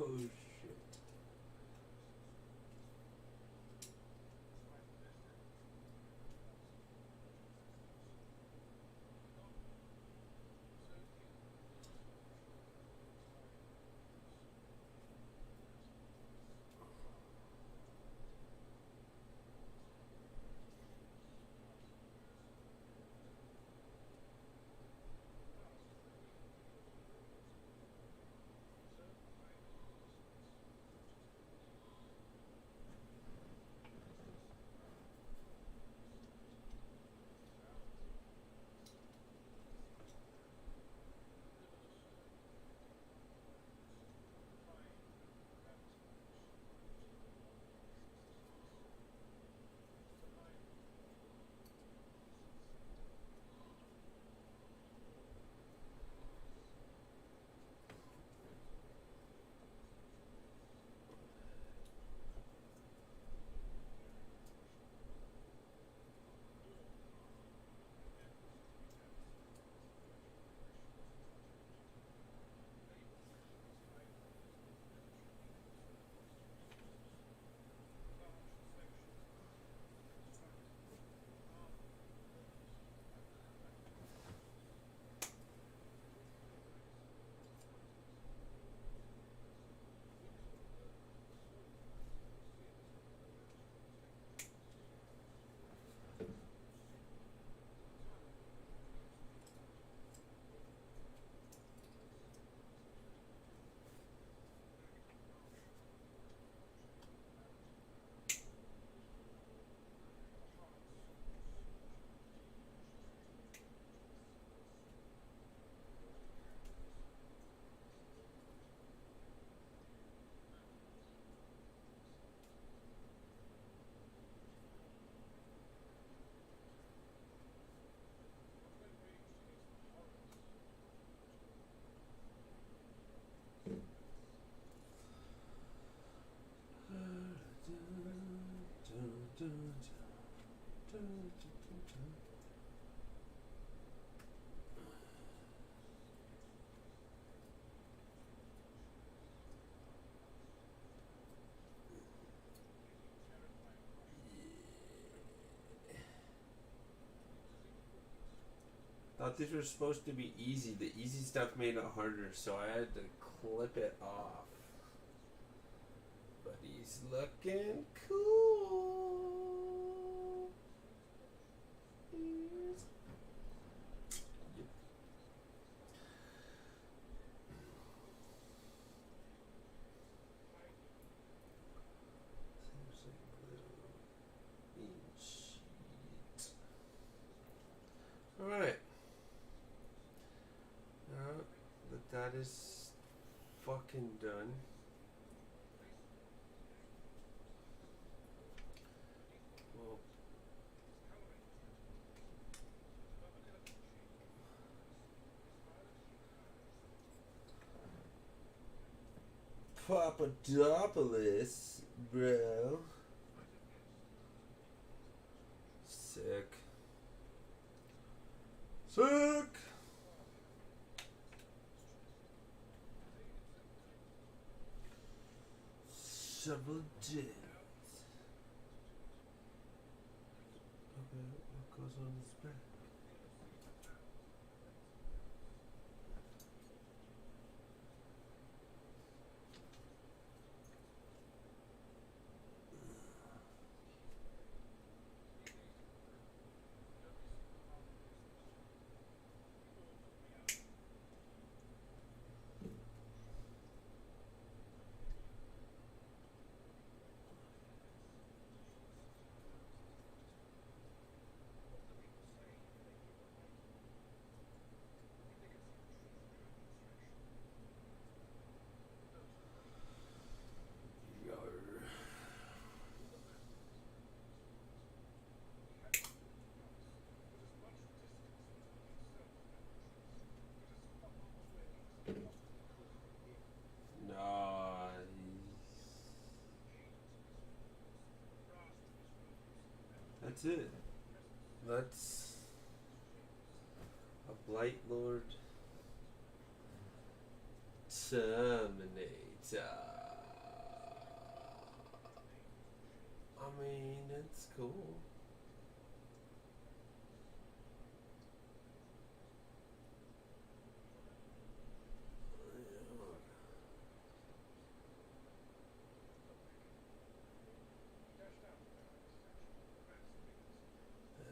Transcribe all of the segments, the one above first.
Oh shit. Thought these were supposed to be easy. The easy stuff made it harder, so I had to clip it off. But he's looking cool. Yep. Alright. That is fucking done. Well, Papadopoulos, bro. Sick. Sick! Several days. Okay, what goes on this back? That's it. That's a Blight Lord Terminator. mean, it's cool.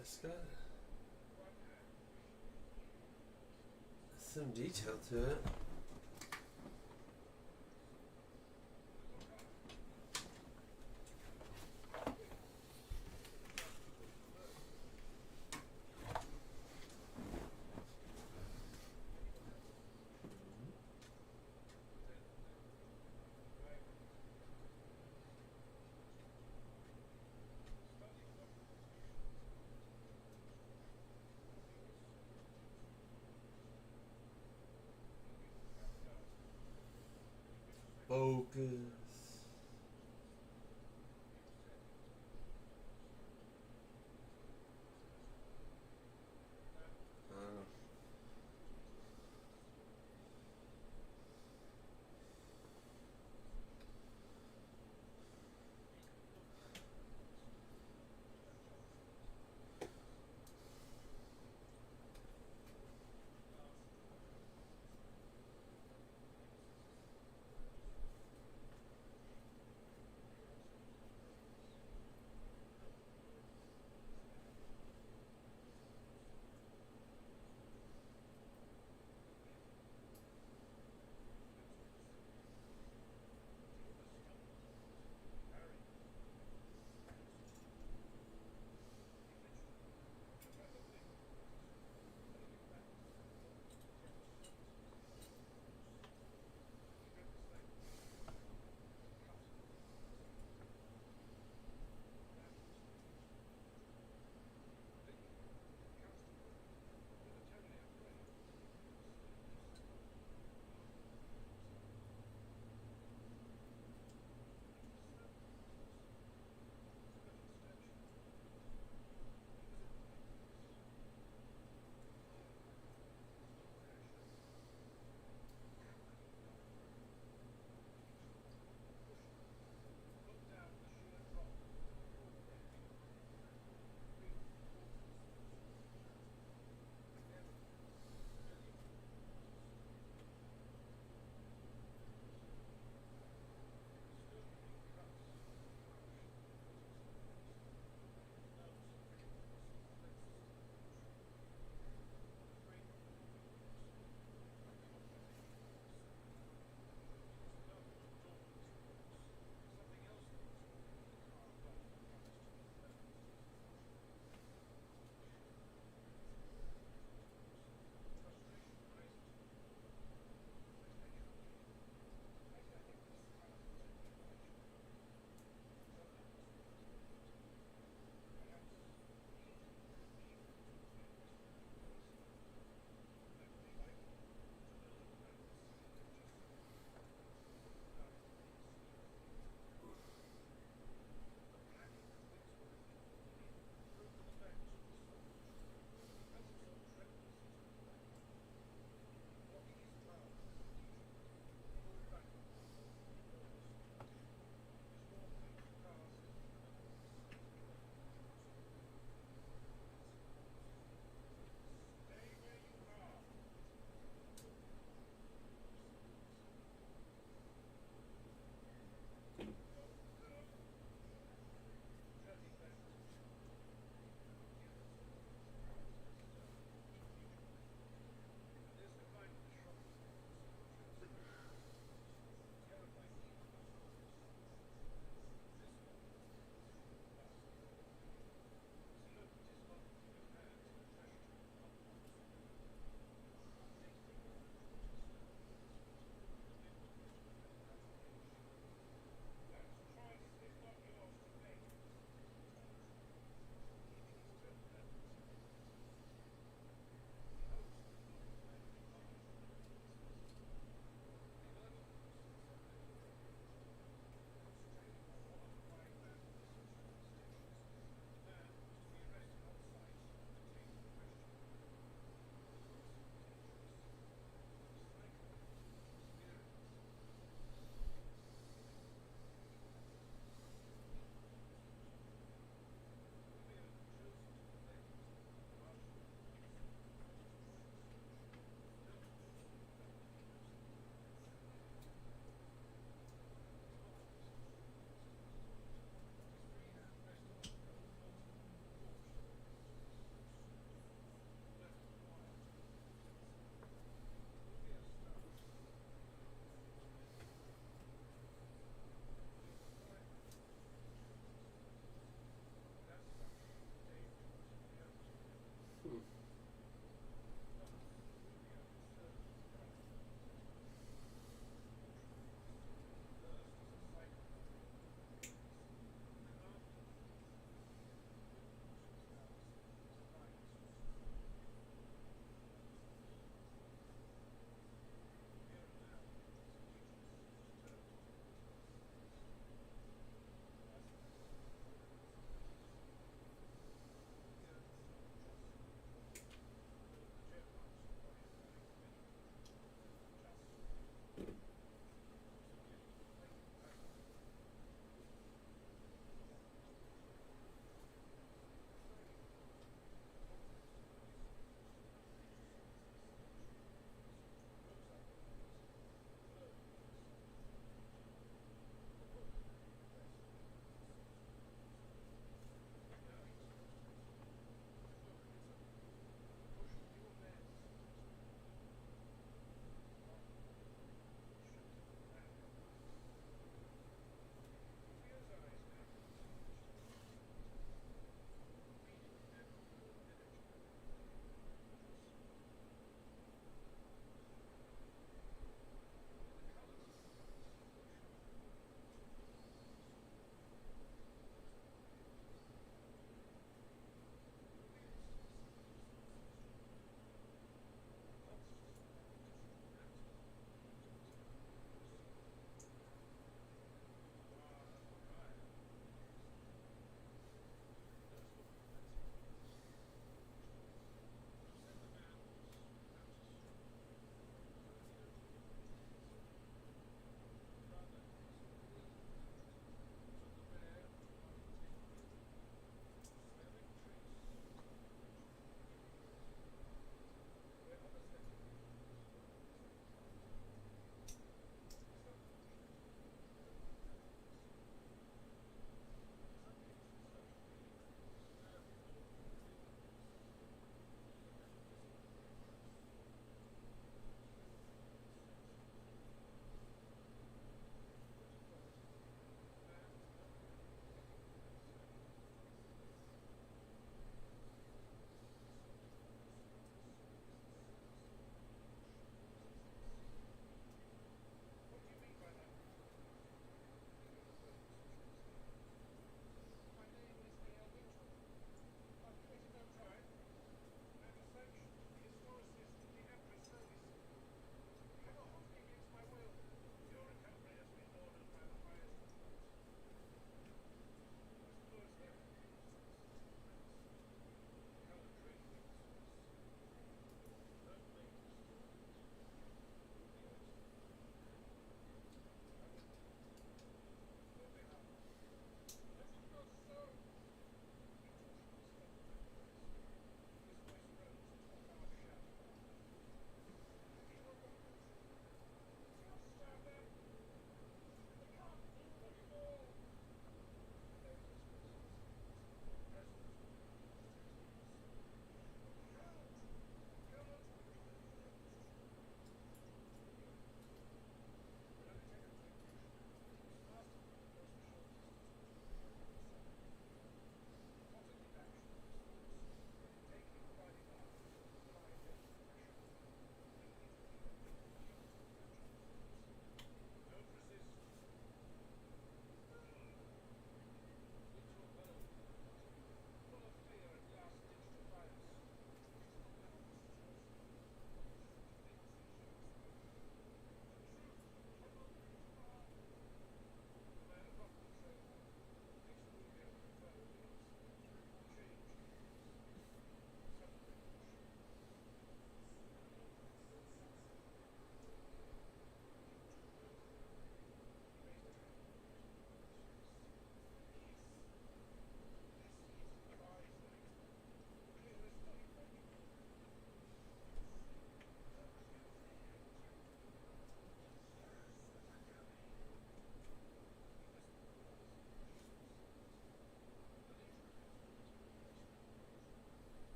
It's got some detail to it.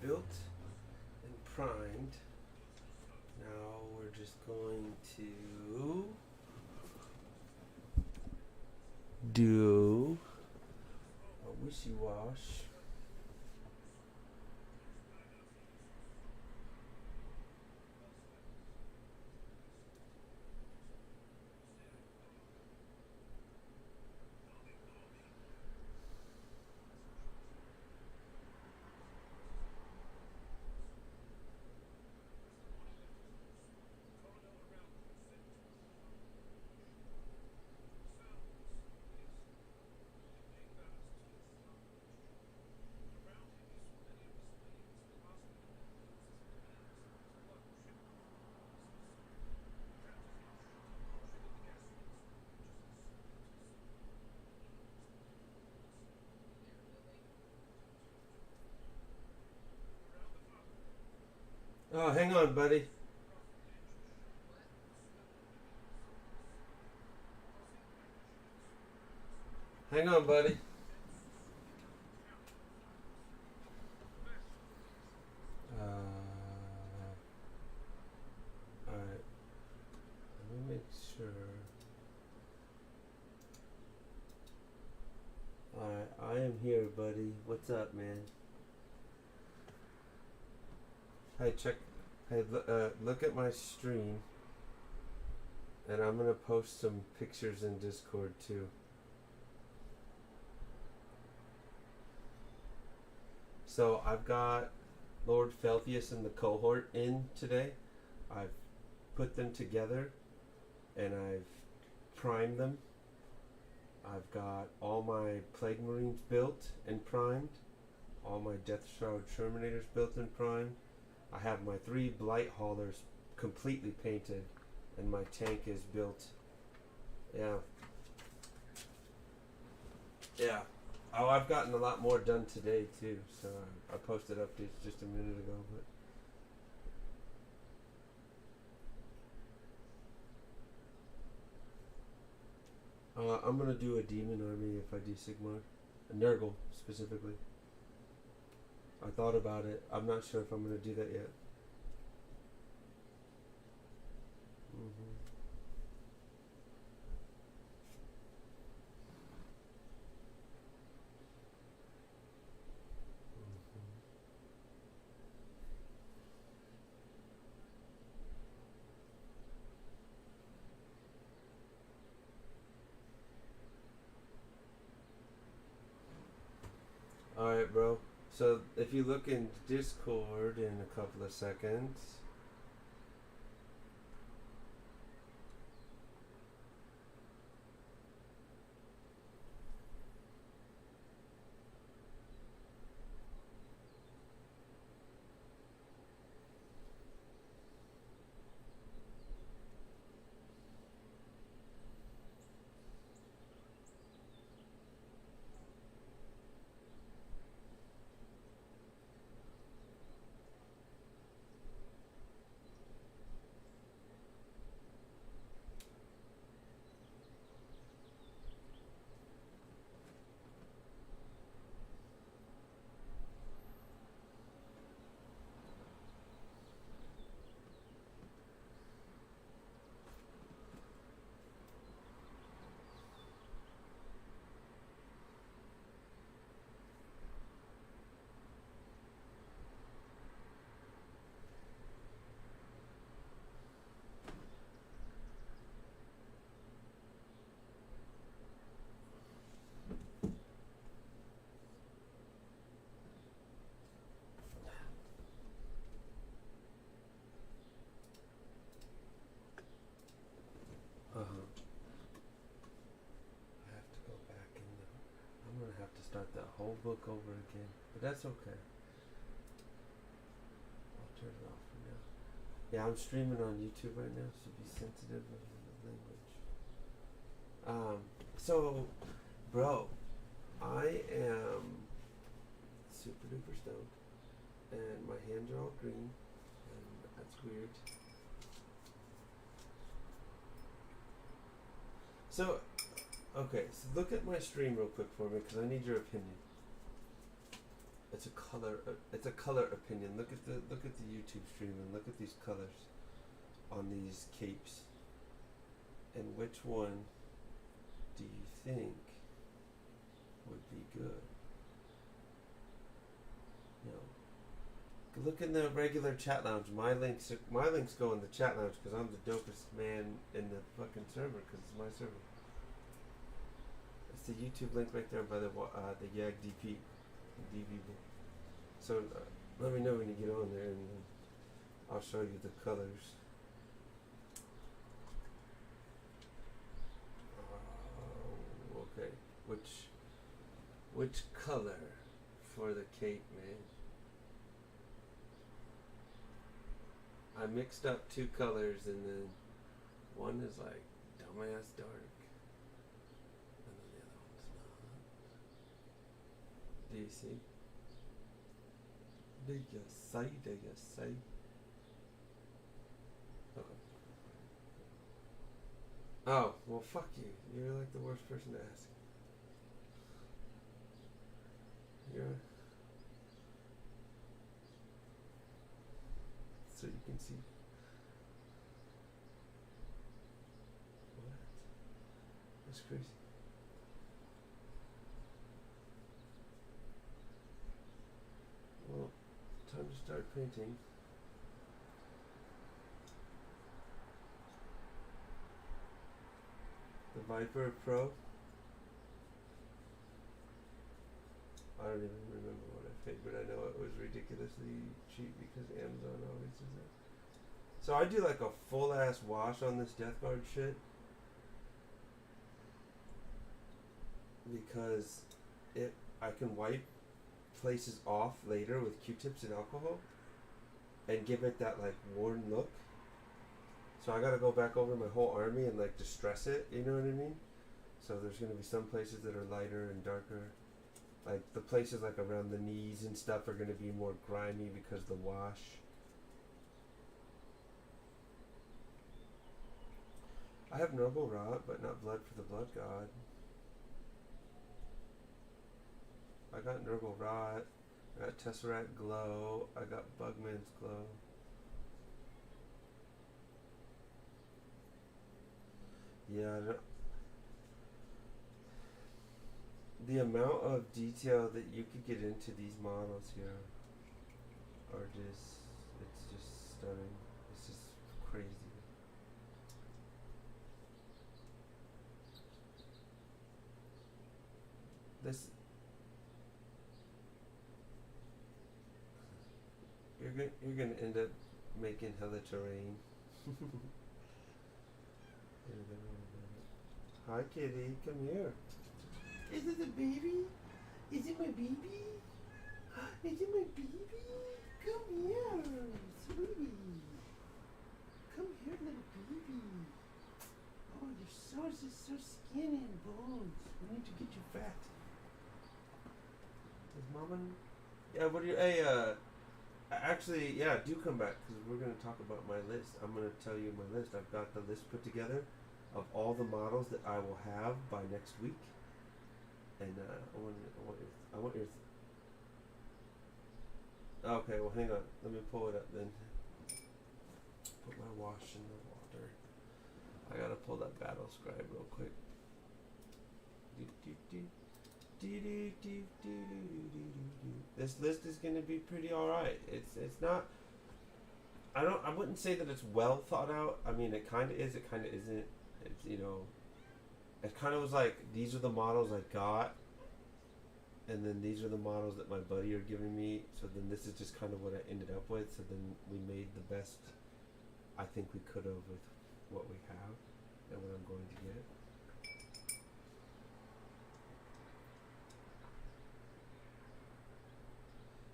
built and primed. Now we're just going to do a wishy-wash. Oh, hang on, buddy. Hang on, buddy. Alright. Let me make sure. Alright, I am here, buddy. What's up, man? Hey, check. Hey, look at my stream. And I'm gonna post some pictures in Discord too. So I've got Lord Felthius and the cohort in today. I've put them together and I've primed them. I've got all my Plague Marines built and primed. All my Death Shroud Terminators built and primed. I have my 3 Blight Haulers completely painted and my tank is built. Yeah. Yeah. Oh, I've gotten a lot more done today too, so I posted updates just a minute ago, but I'm gonna do a demon army if I do Sigmar. A Nurgle specifically. I thought about it. I'm not sure if I'm gonna do that yet. Mm-hmm. Alright, bro. So if you look in Discord in a couple of seconds. I have to go back and I'm gonna have to start that whole book over again. But that's okay. I'll turn it off for now. Yeah, I'm streaming on YouTube right now, so be sensitive of the language. So, bro, I am super duper stoned, and my hands are all green, and that's weird. So, okay, so look at my stream real quick for me, because I need your opinion. it's a color. It's a color opinion. Look at the YouTube stream and look at these colors on these capes. And which one do you think would be good? You know, look in the regular chat lounge. My links go in the chat lounge because I'm the dopest man in the fucking server because it's my server. It's the YouTube link right there by the YAG DP. So let me know when you get on there and I'll show you the colors. Okay, which color for the cape, man? I mixed up two colors and then one is like dumbass dark and then the other one's not. Do you see? Do you say? Okay. Oh, well fuck you. You're like the worst person to ask. So you can see. What? That's crazy. Well, time to start painting. The Viper Pro. I don't even remember what I paid, but I know it was ridiculously cheap because Amazon always does that. So I do like a full ass wash on this Death Guard shit because I can wipe places off later with Q-tips and alcohol and give it that like worn look. So I gotta go back over my whole army and like distress it, you know what I mean? So there's gonna be some places that are lighter and darker. Like the places like around the knees and stuff are gonna be more grimy because the wash. I have Noble Rot, but not Blood for the Blood God. I got Nurgle Rot, I got Tesseract Glow, I got Bugman's Glow. Yeah, the amount of detail that you could get into these models here are it's just stunning. It's just crazy. You're gonna end up making hella terrain. Hi kitty, come here. Is it a baby? Is it my baby? Is it my baby? Come here, sweetie. Come here, little baby. Oh, you're so skinny and bones. We need to get you fat. Is mama? Yeah, what do you? Hey, actually, yeah, do come back because we're gonna talk about my list. I'm gonna tell you my list. I've got the list put together of all the models that I will have by next week, and I want your. Okay, well, hang on. Let me pull it up then. Put my wash in the water. I gotta pull that battle scribe real quick. This list is gonna be pretty alright. It's not. I wouldn't say that it's well thought out. I mean, it kind of is. It kind of isn't. It's it kind of was like these are the models I got, and then these are the models that my buddy are giving me. So then this is just kind of what I ended up with. So then we made the best I think we could have with what we have and what I'm going to get.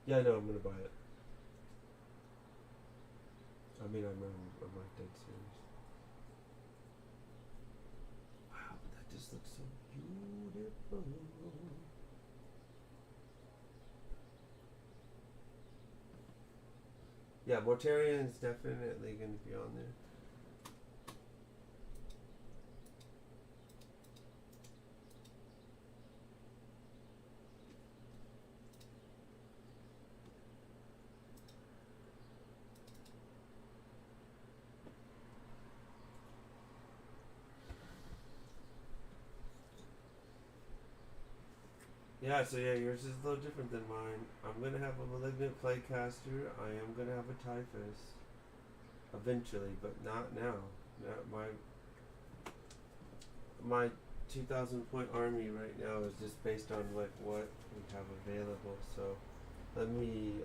Yeah, I know, I'm gonna buy it. I mean, I'm like dead serious. Wow, but that just looks so beautiful. Yeah, Mortarian's definitely gonna be on there. Yeah, so yeah, yours is a little different than mine. I'm gonna have a malignant playcaster. I am gonna have a typhus eventually, but not now. My 2,000 point army right now is just based on like what we have available. So let me.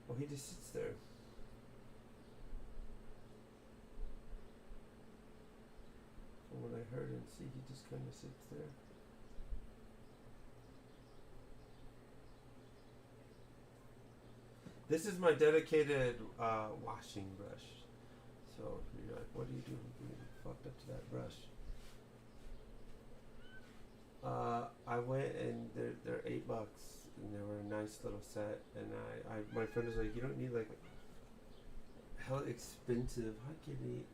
Oh, he just sits there. From what I heard and see, he just kind of sits there. This is my dedicated washing brush. So if you're like, what are you doing? You fucked up to that brush. I went and they're $8 and they were a nice little set. And my friend was like, you don't need like hell expensive high kitty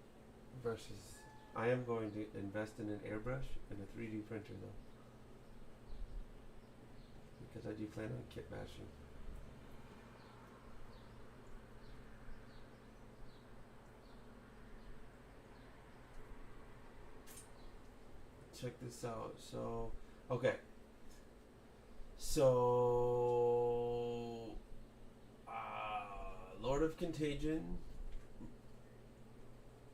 brushes. I am going to invest in an airbrush and a 3D printer though, because I do plan on kit bashing. Check this out. So, okay. So, Lord of Contagion,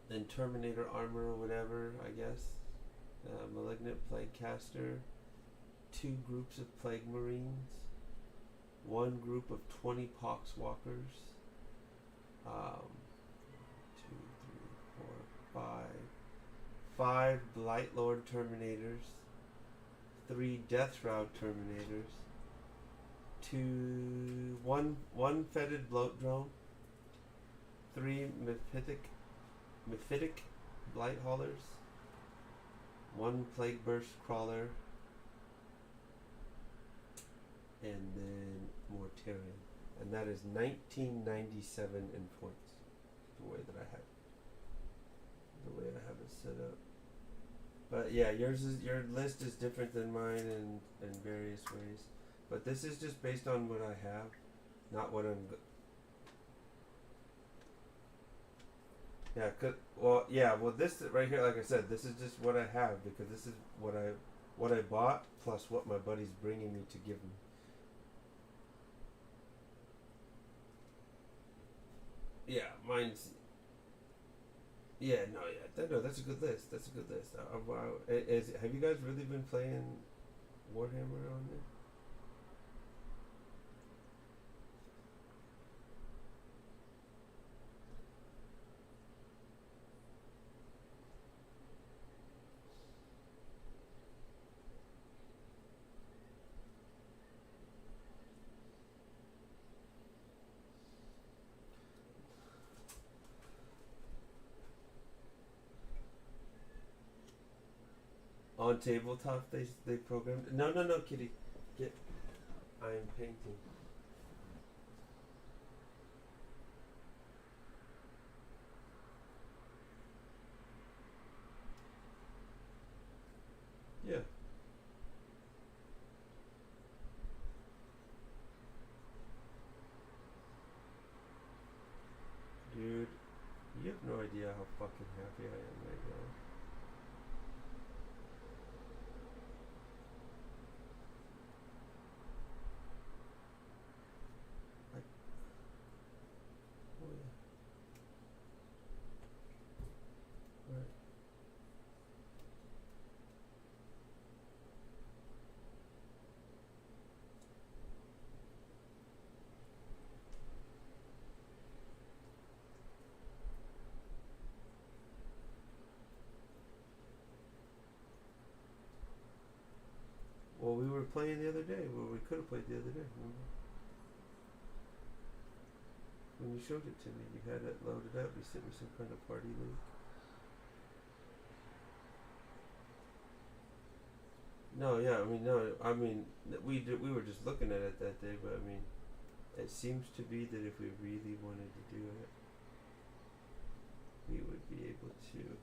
then Terminator armor or whatever, I guess. Malignant Plague Caster, 2 groups of Plague Marines, 1 group of 20 Pox Walkers, 2, 3, 4, 5 Blight Lord Terminators, 3 Death Shroud Terminators, 1 Fetid Bloat Drone, 3 Mephitic Blight Haulers, 1 Plague Burst Crawler, and then Mortarion. And that is 1997 in points, the way that I have it set up. But yeah, your list is different than mine in various ways. But this is just based on what I have, not what I'm. Well, this right here, like I said, this is just what I have because this is what I bought plus what my buddy's bringing me to give me. Yeah, mine's. Yeah, no, that's a good list. That's a good list. Have you guys really been playing Warhammer on there? On tabletop, they programmed. No, kitty, get. I am painting. Yeah. Dude, you have no idea how fucking happy I am right now. Oh yeah. Right. Well, we were playing the other day. Well, we could have played the other day. Remember? When you showed it to me, you had it loaded up. You sent me some kind of party link. No, yeah, we were just looking at it that day, but I mean, it seems to be that if we really wanted to do it, we would be able to.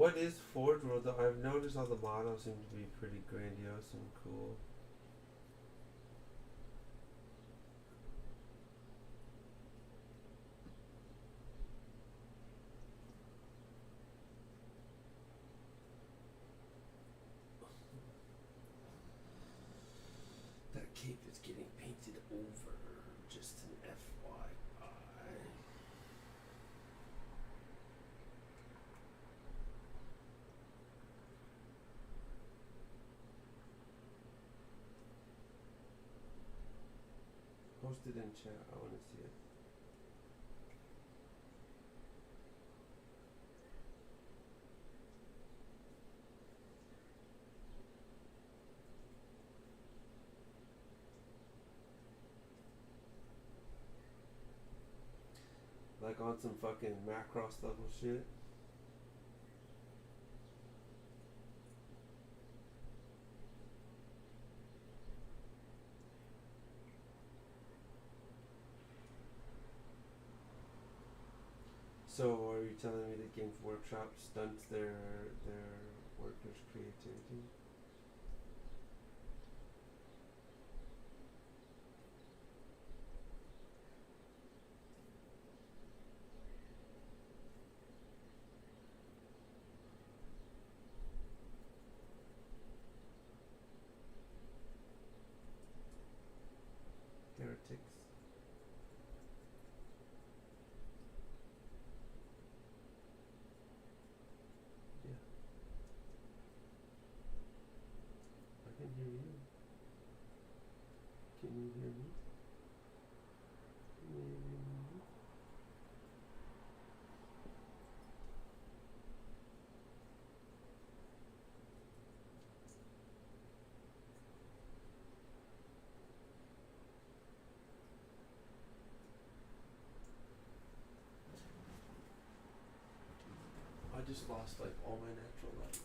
What is Forge World though? I've noticed all the models seem to be pretty grandiose and cool. That cape is getting painted over. Just an FYI. Post it in chat. I want to see it. Like on some fucking Macross level shit. So are you telling me that Games Workshop stunts their workers' creativity? Heretics. Yeah. I can hear you. Can you hear me? Can you hear me? I just lost like all my natural light.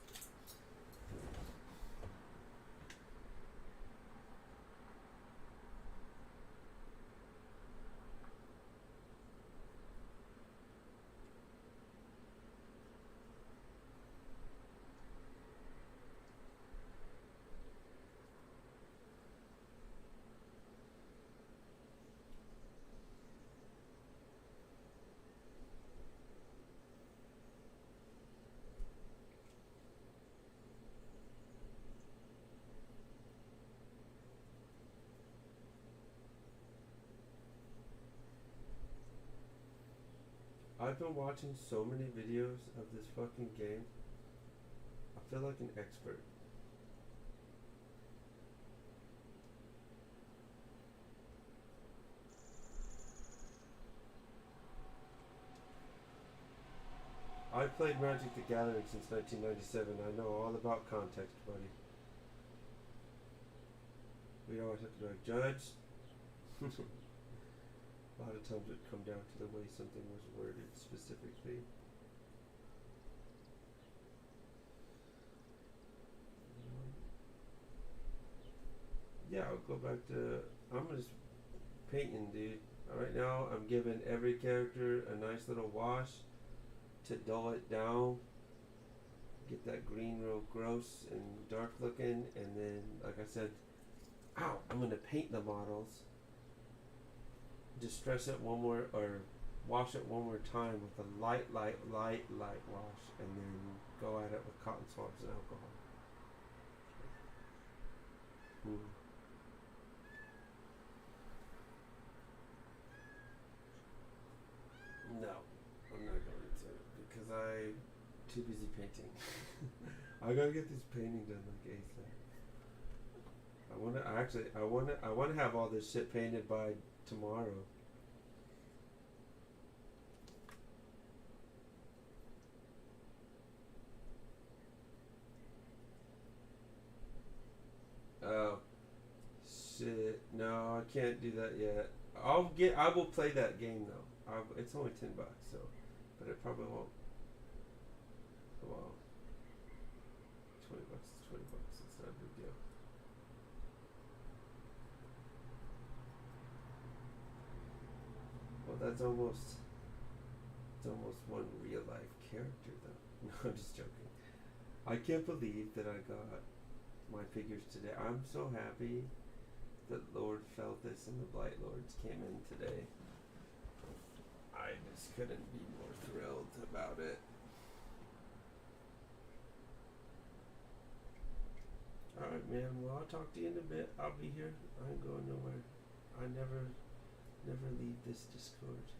I've been watching so many videos of this fucking game. I feel like an expert. I played Magic the Gathering since 1997. I know all about context, buddy. We always have to be like, Judge. A lot of times it would come down to the way something was worded specifically. Yeah, I'll go back to. I'm just painting, dude. Right now, I'm giving every character a nice little wash to dull it down. Get that green real gross and dark looking, and then, like I said, I'm gonna paint the models. Just stress it one more, or wash it one more time with a light wash, and then go at it with cotton swabs and alcohol. No, I'm not going to because I'm too busy painting. I gotta get this painting done like ASAP. I wanna have all this shit painted by tomorrow. Oh shit! No, I can't do that yet. I will play that game though. It's only $10, so, but it probably won't. Well, $20 is $20. It's not a big deal. Well, it's almost one real life character though. No, I'm just joking. I can't believe that I got my figures today. I'm so happy that Lord Felthus and the Blight Lords came in today. I just couldn't be more thrilled about it. Alright, man. Well, I'll talk to you in a bit. I'll be here. I ain't going nowhere. I never leave this Discord.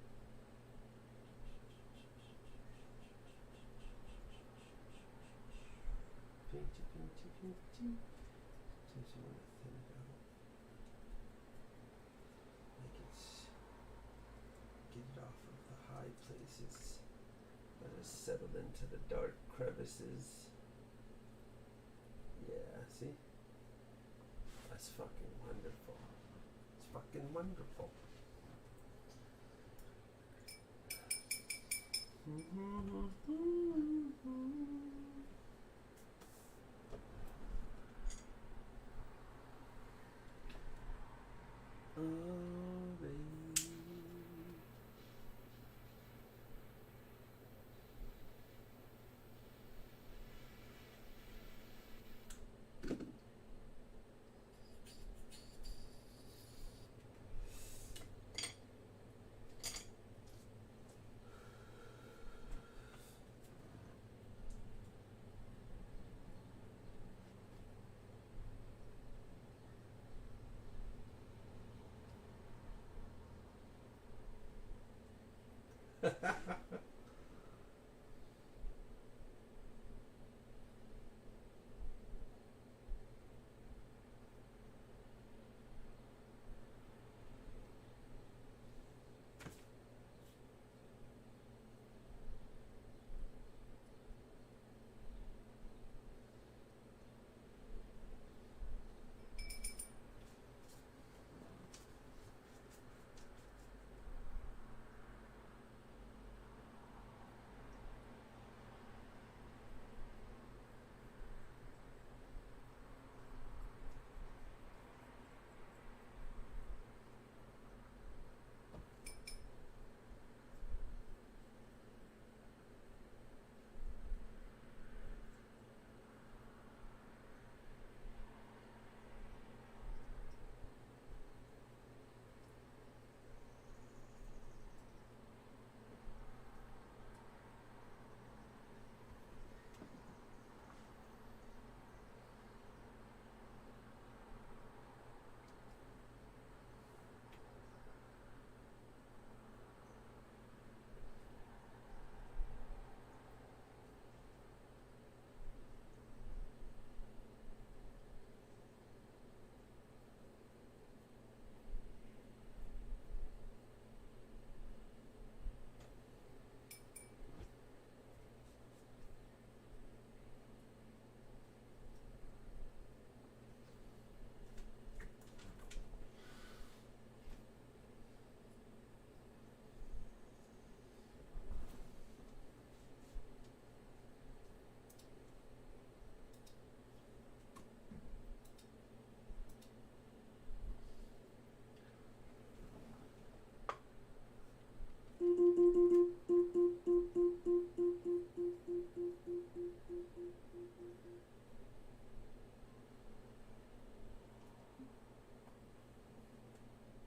Sometimes I want to thin it out. Get it off of the high places. Let us settle into the dark crevices. Yeah, see? That's fucking wonderful. It's fucking wonderful. Oh, baby.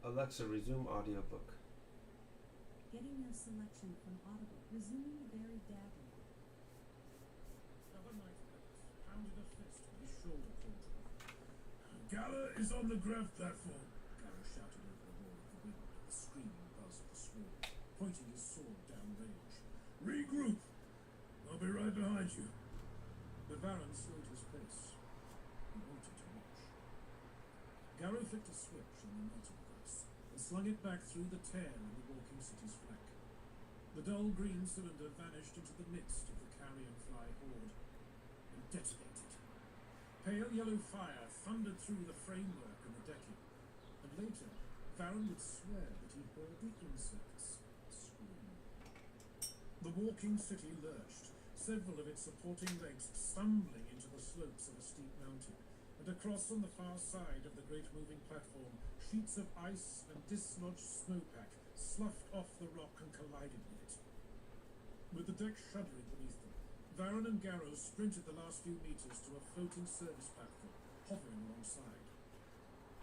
Alexa, resume audiobook. Getting your selection from Audible. Resuming very dabbling. Another night pounded a fist with his shoulder caught. Gala is on the grav platform, Gala shouted over the roar of the wind and the screaming buzz of the swarm, pointing his sword downrange. Regroup! I'll be right behind you. The Baron slowed his pace. He wanted to watch. Garrow flicked a switch in the multiverse and slung it back through the tear in the walking city's flank. The dull green cylinder vanished into the midst of the carrion fly horde and detonated. Pale yellow fire thundered through the framework and the decking, and later, Baron would swear that he heard the insects scream. The walking city lurched, several of its supporting legs stumbling into the slopes of a steep mountain, and across on the far side of the great moving platform, sheets of ice and dislodged snowpack sloughed off the rock and collided with it. With the deck shuddering beneath them, Varon and Garrow sprinted the last few meters to a floating service platform, hovering alongside.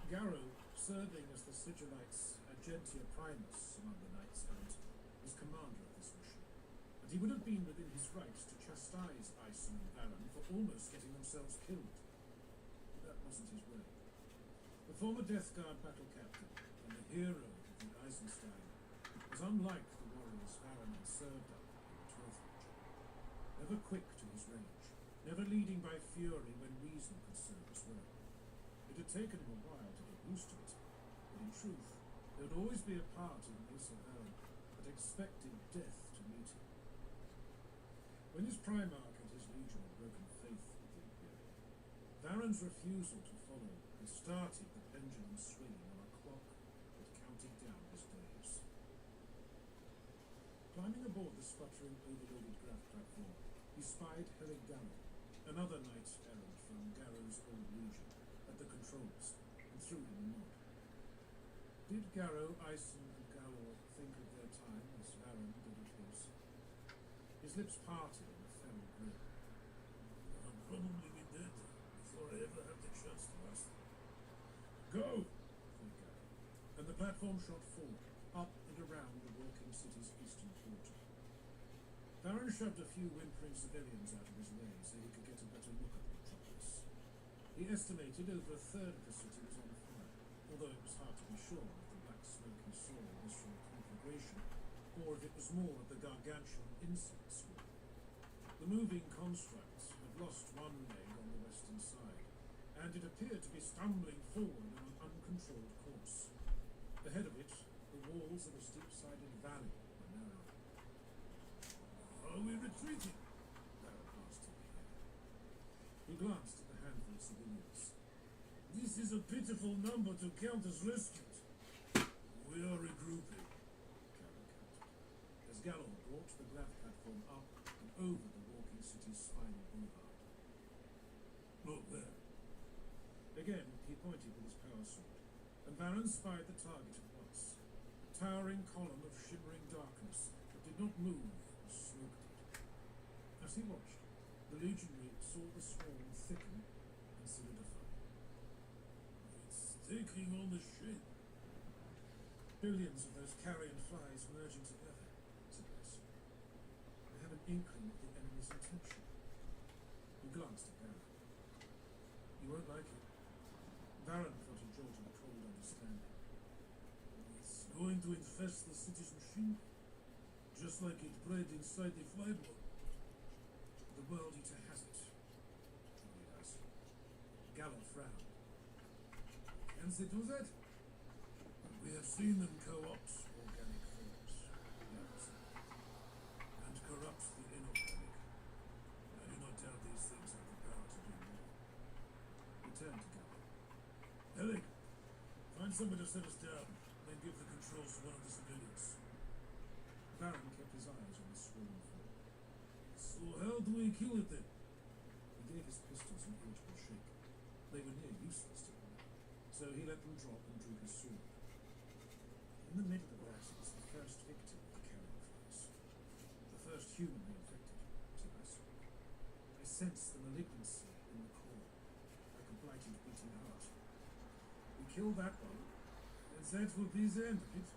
Garrow, serving as the Sigilite's Agentia Primus among the Knights Errant, was commander of this mission, and he would have been within his rights to chastise Ison and Varon for almost getting themselves killed. But that wasn't his way. The former Death Guard battle captain and the hero of the Eisenstein was unlike the warriors Varon had served under in the 12th Legion. Never quick to his range, never leading by fury when reason could serve as well. It had taken him a while to get used to it, but in truth, there would always be a part of Mesa Varon that expected death to meet him. When his Primarch and his Legion had broken faith with the Imperium, Varon's refusal to follow had started the pendulum swinging on a clock that counted down his days. Climbing aboard the sputtering, overloaded grav platform, he spied Helig Gallo, another knight errant from Garrow's old legion, at the controls, and threw him a nod. Did Garrow, Ison, and Gallo think of their time as Varon did of his? His lips parted in a feral grin. I'll probably be dead before I ever have the chance to ask them. Go! Said Garrow, and the platform shot forward, up and around the walking city's eastern quarter. Varon shoved a few whimpering civilians out of his way so he could get a better look at the metropolis. He estimated over a third of the city was on fire, although it was hard to be sure if the black smoke he saw was from a conflagration, or if it was more of the gargantuan insect swarm. The moving construct had lost one leg on the western side, and it appeared to be stumbling forward on an uncontrolled course. Ahead of it, the walls of a steep-sided valley were narrow. Are we retreating? Varon asked in the air. He glanced at the handful of civilians. This is a pitiful number to count as rescued. We are regrouping. Gallo counted, as Gallo brought the grav platform up and over the walking city's spinal boulevard. Look there. Again, he pointed with his power sword, and Varon spied the target at once. A towering column of shimmering darkness that did not move as smoke did. As he watched, the legionary saw the swarm thicken and solidify. It's taking on the shape. Billions of those carrion flies merging together, said Ison. I have an inkling of the enemy's intention. He glanced at Varon. You won't like it. Varon felt a jolt of cold understanding. It's going to infest the city's machine, just like it bred inside the fiber. The World Eater has it, truly Ison. Gallo frowned. Can they do that? We have seen them co-opt Organic forms, Gallo said. and corrupt the inorganic. I do not doubt these things have the power to do more. He turned to Gallo. Helig, find somebody to set us down, then give the controls to one of the civilians. Varon kept his eyes on the swarm form. So how do we kill it then? He gave his pistols an irritable shake. They were near useless to him, so he let them drop and drew his sword. In the middle of that was the first victim of the carrion flies. The first human they infected, said Ison. I sensed the malignancy in the core, like a blighted beating heart. We killed that one, And that will be the end of it.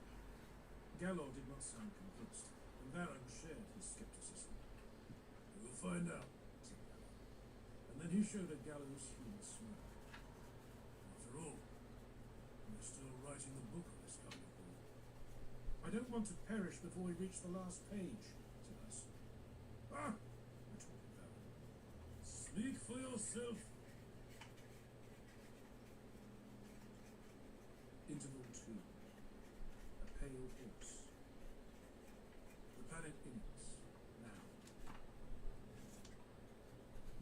Gallo did not sound convinced, and Varon shared his skepticism. We'll find out. Said Gallo. And then he showed a gallows human smile. After all, we're still writing the book of this kind of war. I don't want to perish before we reach the last page, said Ison. Ah! Retorted Varon. Speak for yourself. Interval 2. A pale horse. The planet Inix. Now.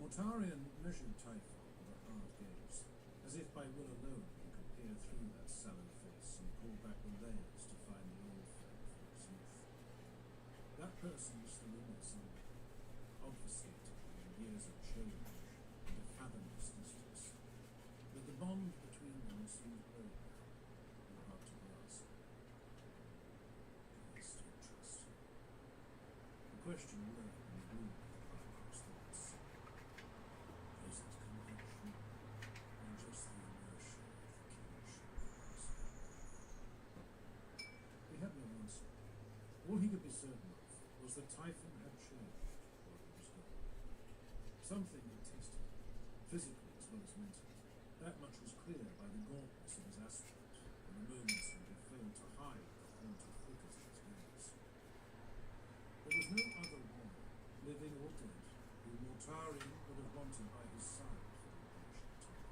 Mortarion measured Typhon with a hard gaze, as if by will alone he could peer through that sallow face and pull back the layers to find the old friend from his youth. That person was still in there somewhere, obfuscated by years of change and a fathomless distance. But the bond between them seemed growing now, and hard to grasp. Do I still trust him? The question lurked in the gloom of the high across the was that Typhon had changed while he was gone. Something had tasted, physically as well as mentally. That much was clear by the gauntness of his aspect and the moments when he failed to hide the haunted focus of his gaze. There was no other one, living or dead, whom Mortarion would have wanted by his side for the imperishable time.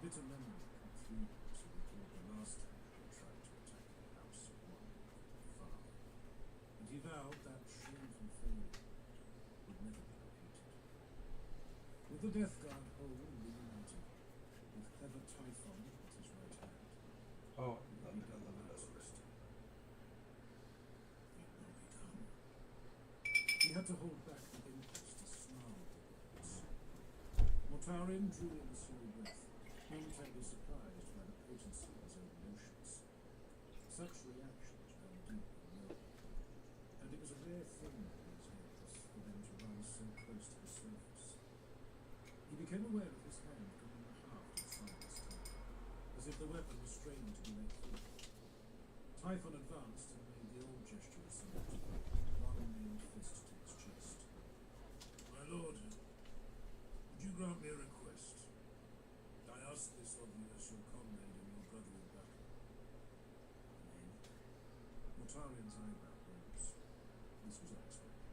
Bitter memory came through him as he recalled the last time he had tried to attack the house of one called Father, and he vowed that shameful failure would never be repeated. With the Death Guard whole reunited, with clever Typhon at his right hand, Oh, he love it, I began love it, I the love it. last step. It will be done. He had to hold back the impulse to snarl the words. Mortarion drew in a slow breath, momentarily surprised by the potency of his own emotions. Such reactions ran deep and low, and it was a rare thing in these days for them to rise so close to the surface. He became aware of his hand gripping the haft of Silas Typhon, as if the weapon was strained to be let free. Typhon advanced and made the old gesture of salute, one nailed fist to his chest. My lord, would you grant me a request? I ask this of you as your comrade and your brother in battle. Name? Mortarion's eyebrow rose. This was unexpected.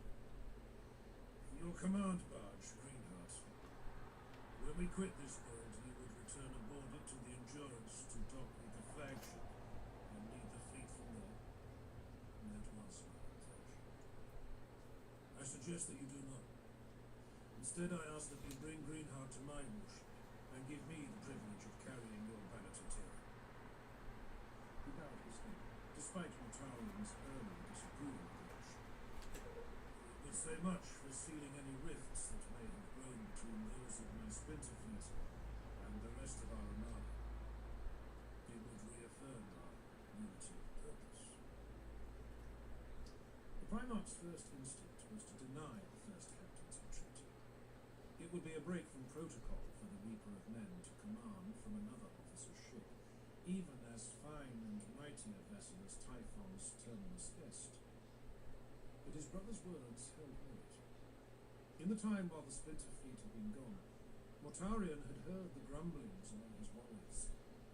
Your command barge, Greenheart. When we quit this world, you would return aboard it to the Endurance to dock with the flagship and lead the fleet from there. And that was my intention. I suggest that you do not. Instead, I ask that you bring Greenheart to my warship and give me the privilege of carrying your banner to Terra. He bowed his head, despite Mortarion's early disapproval of the action. It would say much for sealing any rifts that may have grown between those of my splinter fleet and the rest of our armada. It would reaffirm our unity of purpose. The Primarch's first instinct was to deny the first captain's entreaty. It would be a break from protocol for the Reaper of Men to command from another officer's ship, even as fine and mighty a vessel as Typhon's terminus est. But his brother's words held weight. In the time while the Splinter Fleet had been gone, Mortarion had heard the grumblings among his warriors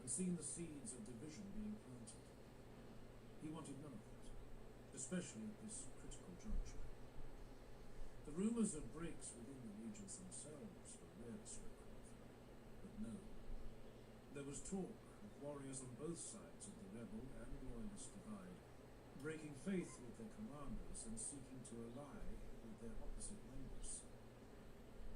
and seen the seeds of division being planted. He wanted none of that, especially at this critical juncture. The rumours of breaks within the legions themselves were rarely spoken of, but no. There was talk of warriors on both sides of the rebel and loyalist divide, breaking faith with their commanders and seeking to ally with their opposite members.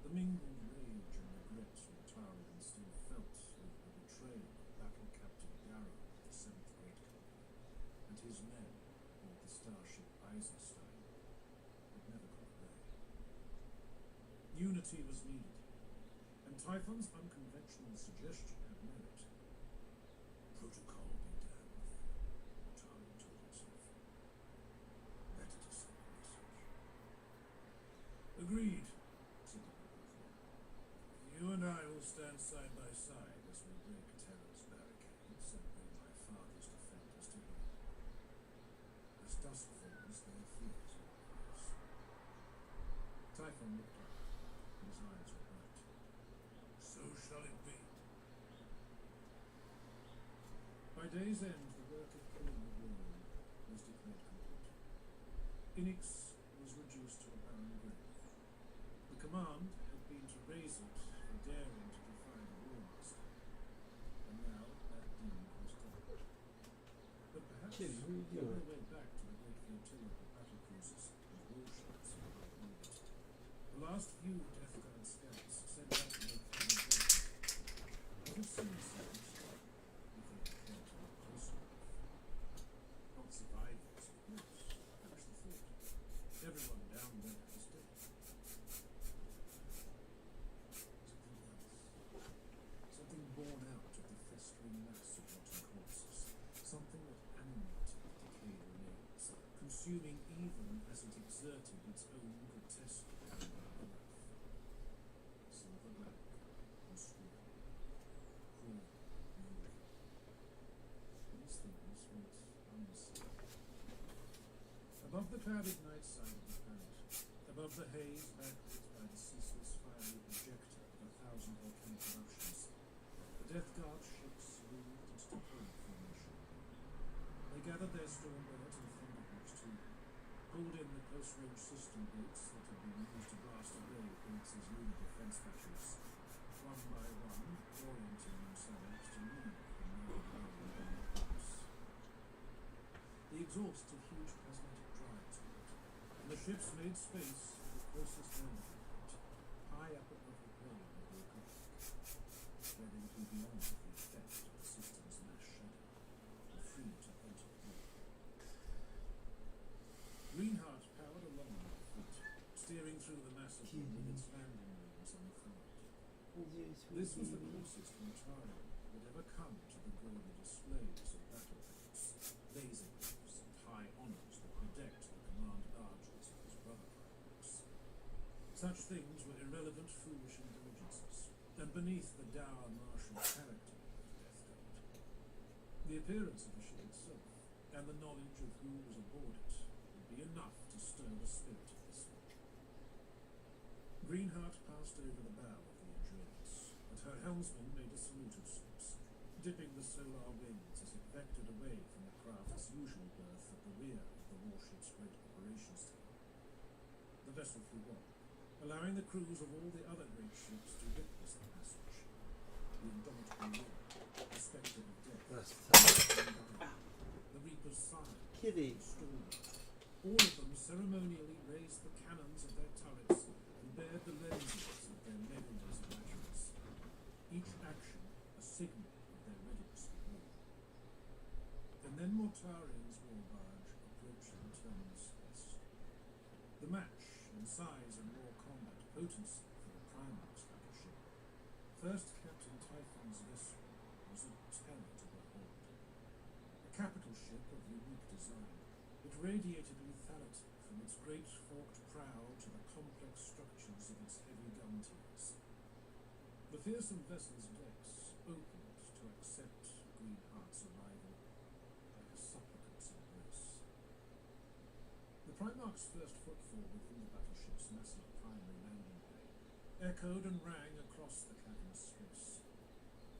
The mingled rage and regret Mortarion still felt over the betrayal of Battle Captain Darrow of the 7th Great Company, and his men aboard the starship Eisenstein had never gone away. Unity was needed, and Typhon's unconventional suggestion had merit. Protocol be damned, Mortarion told himself. Better to send a message. Agreed, said the Reaper of Men. You and I will stand side by side as we break Terra's barricades and bring my father's defenders to him. As dusk falls, their fears will rise. Typhon looked up. His eyes were bright. So shall it be. By day's end, the work of killing the world was declared complete. Inix was reduced to a barren grave. The command had been to raise it for daring to defy the Warmaster, and now that deed was done. But perhaps Kitty, what are you the only doing? way back to the great flotilla of battlecruisers and warships in our orbit. The last few Death Guard scouts sent out to make communications would have seen something strike if they had cared to look closer enough. Not survivors, of course. Perish the thought. Everyone down there is dead. Something born out of the festering mass of rotting corpses. Something that animated the decayed remains, consuming even as it exerted its own grotesque power on earth. Silver black and square, cruel, moody. These things went unseen. Above the clouded night side of the planet, above the haze backlit by the ceaseless fiery projector of 1,000 volcanic eruptions, the Death Guard ships moved into deployment formation. They gathered their Stormbirds and Thunderhawks too, pulled in the close-range system boats that had been used to blast away Phoenix's lunar defense batteries, one by one, orienting themselves to leave the nine-way boats. The exhaust of huge plasmatic drives lit, and the ships made space for the closest landing point, high up above the plane of the Republic, where they would be beyond the effect of the system's mass shadow, and free to enter the war. Greenheart powered along with the fleet, steering through the massive one with its landing rooms on the front. This was the closest Montaro would ever come to the gaudy displays of battle tanks, laser glyphs, and high honors that bedecked the command barges of his brother pilots. Such things were irrelevant, foolish indulgences, and beneath the dour martial character of Death Guard. The appearance of the ship itself, and the knowledge of who was aboard it, would be enough to stir the spirit of this one. Greenheart passed over the bow of the Endurance, but her helmsman made a salute of sorts, dipping the solar winds as it vectored away from the craft's usual berth at the rear of the warship's great operations table. The vessel flew on, allowing the crews of all the other great ships to witness the passage. The indomitable wind, the spectre of death, the reaper's sigh, Kitty. the storm. All of them ceremonially raised the cannons of their turrets and bared the lenses of their legendary batteries. Each action a signal of their readiness for war. And then Mortarian's war barge approached the terminus west. The match in size and raw combat potency for the Primarch's battleship, First Captain Typhon's vessel was a terror to behold. A capital ship of unique design, it radiated lethality from its great forked prow to the complex structures of its heavy gun tiers. The fearsome vessel's decks opened to accept Greenheart's arrival like a supplicant's embrace. The Primarch's first footfall within the battleship's massive primary landing bay echoed and rang across the cavernous space.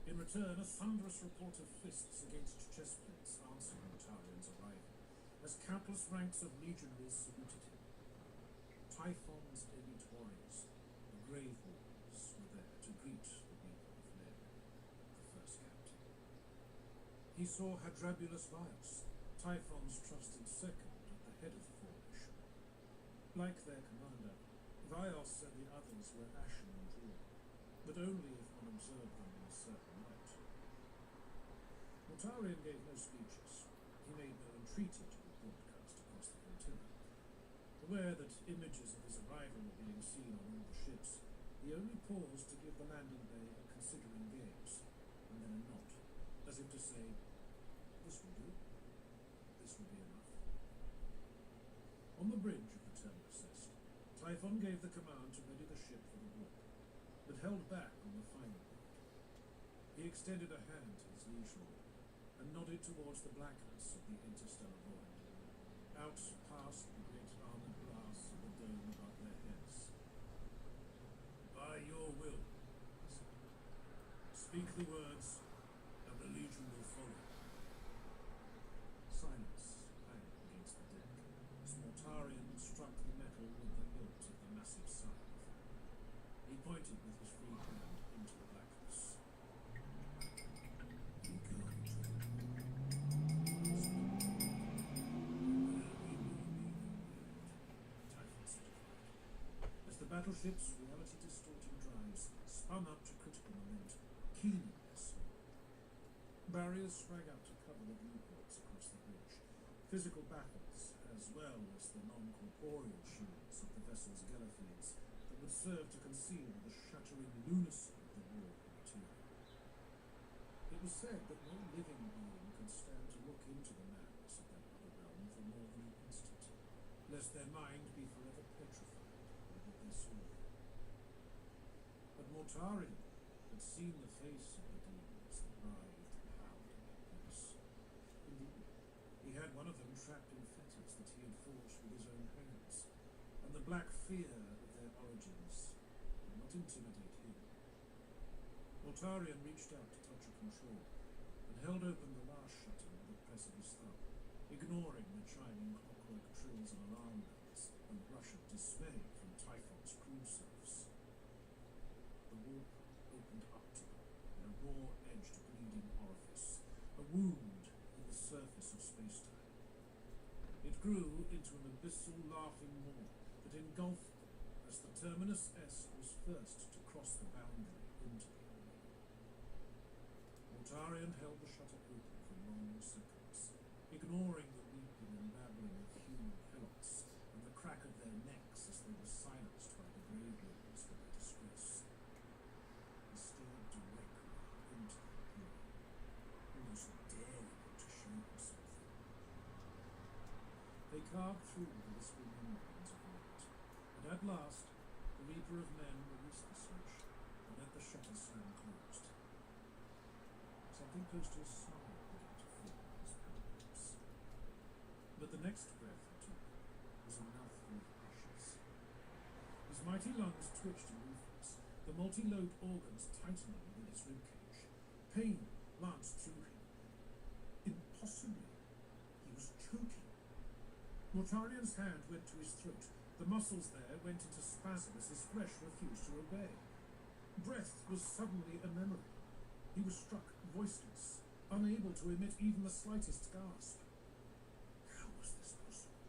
In return, a thunderous report of fists against chest plates answered Mortarian's arrival, as countless ranks of legionaries saluted him. Typhon's elite warriors, the Grave Warriors, were there to greet the Reaper of Men, the first captain. He saw Hadrabulus Vios, Typhon's trusted second, at the head of the formation. Like their commander, Vios and the others were ashen and drawn, but only if one observed them in a certain light. Mortarian gave no speeches. He made no entreaty to be broadcast across the flotilla. Aware that images of his arrival were being seen on all the ships, he only paused to give the landing bay a considering gaze, and then a nod, as if to say, "This will do. This will be enough." On the bridge of the terminus est, Typhon gave the command to ready the ship for the warp, but held back on the final word. He extended a hand to his liege lord, and nodded towards the blackness of the interstellar void, out past the great armored glass of the dome above their heads. "By your will," he said, "speak the words, and the legion will follow." Silence rang against the deck, as Mortarian struck the metal with the hilt of the massive scythe. He pointed with his free hand into the blackness. "Be going to the as the battleship's reality-distorting drives spun up to critical momentum, keening their soul. Barriers sprang up to cover the viewports across the bridge. Physical battles, as well as the non-corporeal shields of the vessel's gallifleets that would serve to conceal the shattering lunacy of the war material. It was said that no living being could stand to look into the madness of that other realm for more than an instant, lest their mind be forever petrified by what they saw. But Mortarian had seen the face of the demons that writhed and howled in that place. Indeed, he had one of them trapped in fetters that he had forged with his own black fear of their origins would not intimidate him. Mortarion reached out to touch a control and held open the last shutter with a press of his thumb, ignoring the chiming clockwork trills of alarm bells and rush of dismay from Typhon's crew serfs. The warp opened up to them in a raw-edged bleeding orifice, a wound in the surface of space-time. It grew into an abyssal laughing maw that engulfed them as the Terminus S was first to cross the boundary into the unknown. Mortarion held the shutter open for long seconds, ignoring the weeping and babbling of human helots and the crack of their necks as they were silenced by the grave rollers for their disgrace. He stared directly into the pool, almost daring him to show himself. They carved through the whispering membranes of the night, and at last the Reaper of Men released the switch and let the shutter slam closed. Something close to a smile began to form on his pale lips. But the next breath he took was a mouthful of ashes. His mighty lungs twitched in reflex, the multi-lobed organs tightening within his ribcage. Pain lanced through him. Impossibly, he was choking. Mortarion's hand went to his throat. The muscles there went into spasm as his flesh refused to obey. Breath was suddenly a memory. He was struck voiceless, unable to emit even the slightest gasp. How was this possible?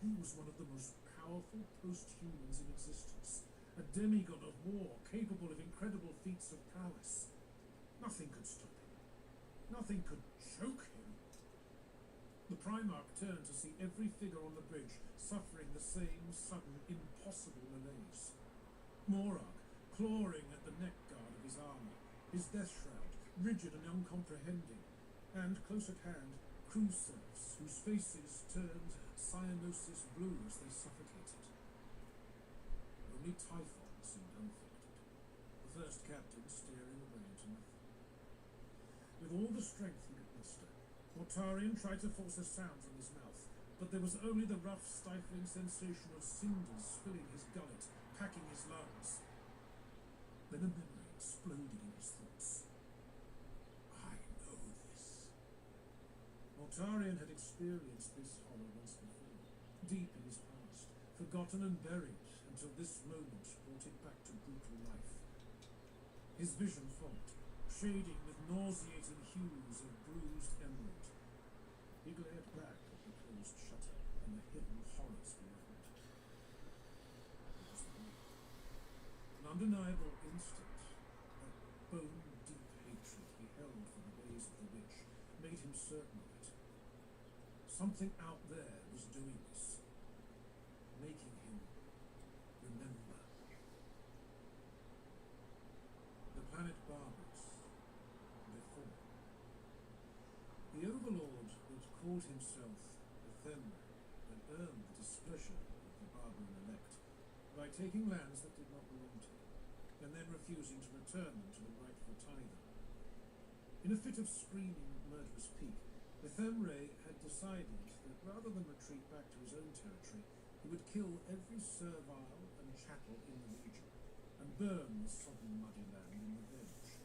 He was one of the most powerful post-humans in existence, a demigod of war capable of incredible feats of prowess. Nothing could stop him. Nothing could choke him. The Primarch turned to see every figure on the bridge suffering the same sudden, impossible malaise. Morag, clawing at the neck guard of his armor, his death shroud, rigid and uncomprehending, and, close at hand, crew serfs whose faces turned cyanosis blue as they suffocated. Only Typhon seemed unaffected, the first captain staring away into nothing. With all the strength he could muster, Mortarion tried to force a sound from his mouth, but there was only the rough, stifling sensation of cinders filling his gullet, packing his lungs. Then a memory exploded in his thoughts. I know this. Mortarion had experienced this horror once before, deep in his past, forgotten and buried until this moment brought it back to brutal life. His vision fogged, shading with nauseating hues of bruised emerald. He glared back at the closed shutter and the hidden horrors beyond. It was there. An undeniable instinct, that bone-deep hatred he held for the ways of the witch, made him certain of it. Something out there was doing this, making him remember. The planet Barbers. Before. The Overlord had called himself Ethemre and earned the displeasure of the Barbaran-elect by taking lands that did not belong to him, and then refusing to return them to the rightful tither. In a fit of screaming, murderous pique, Ethemre had decided that rather than retreat back to his own territory, he would kill every servile and chattel in the region, and burn the sodden muddy land in revenge.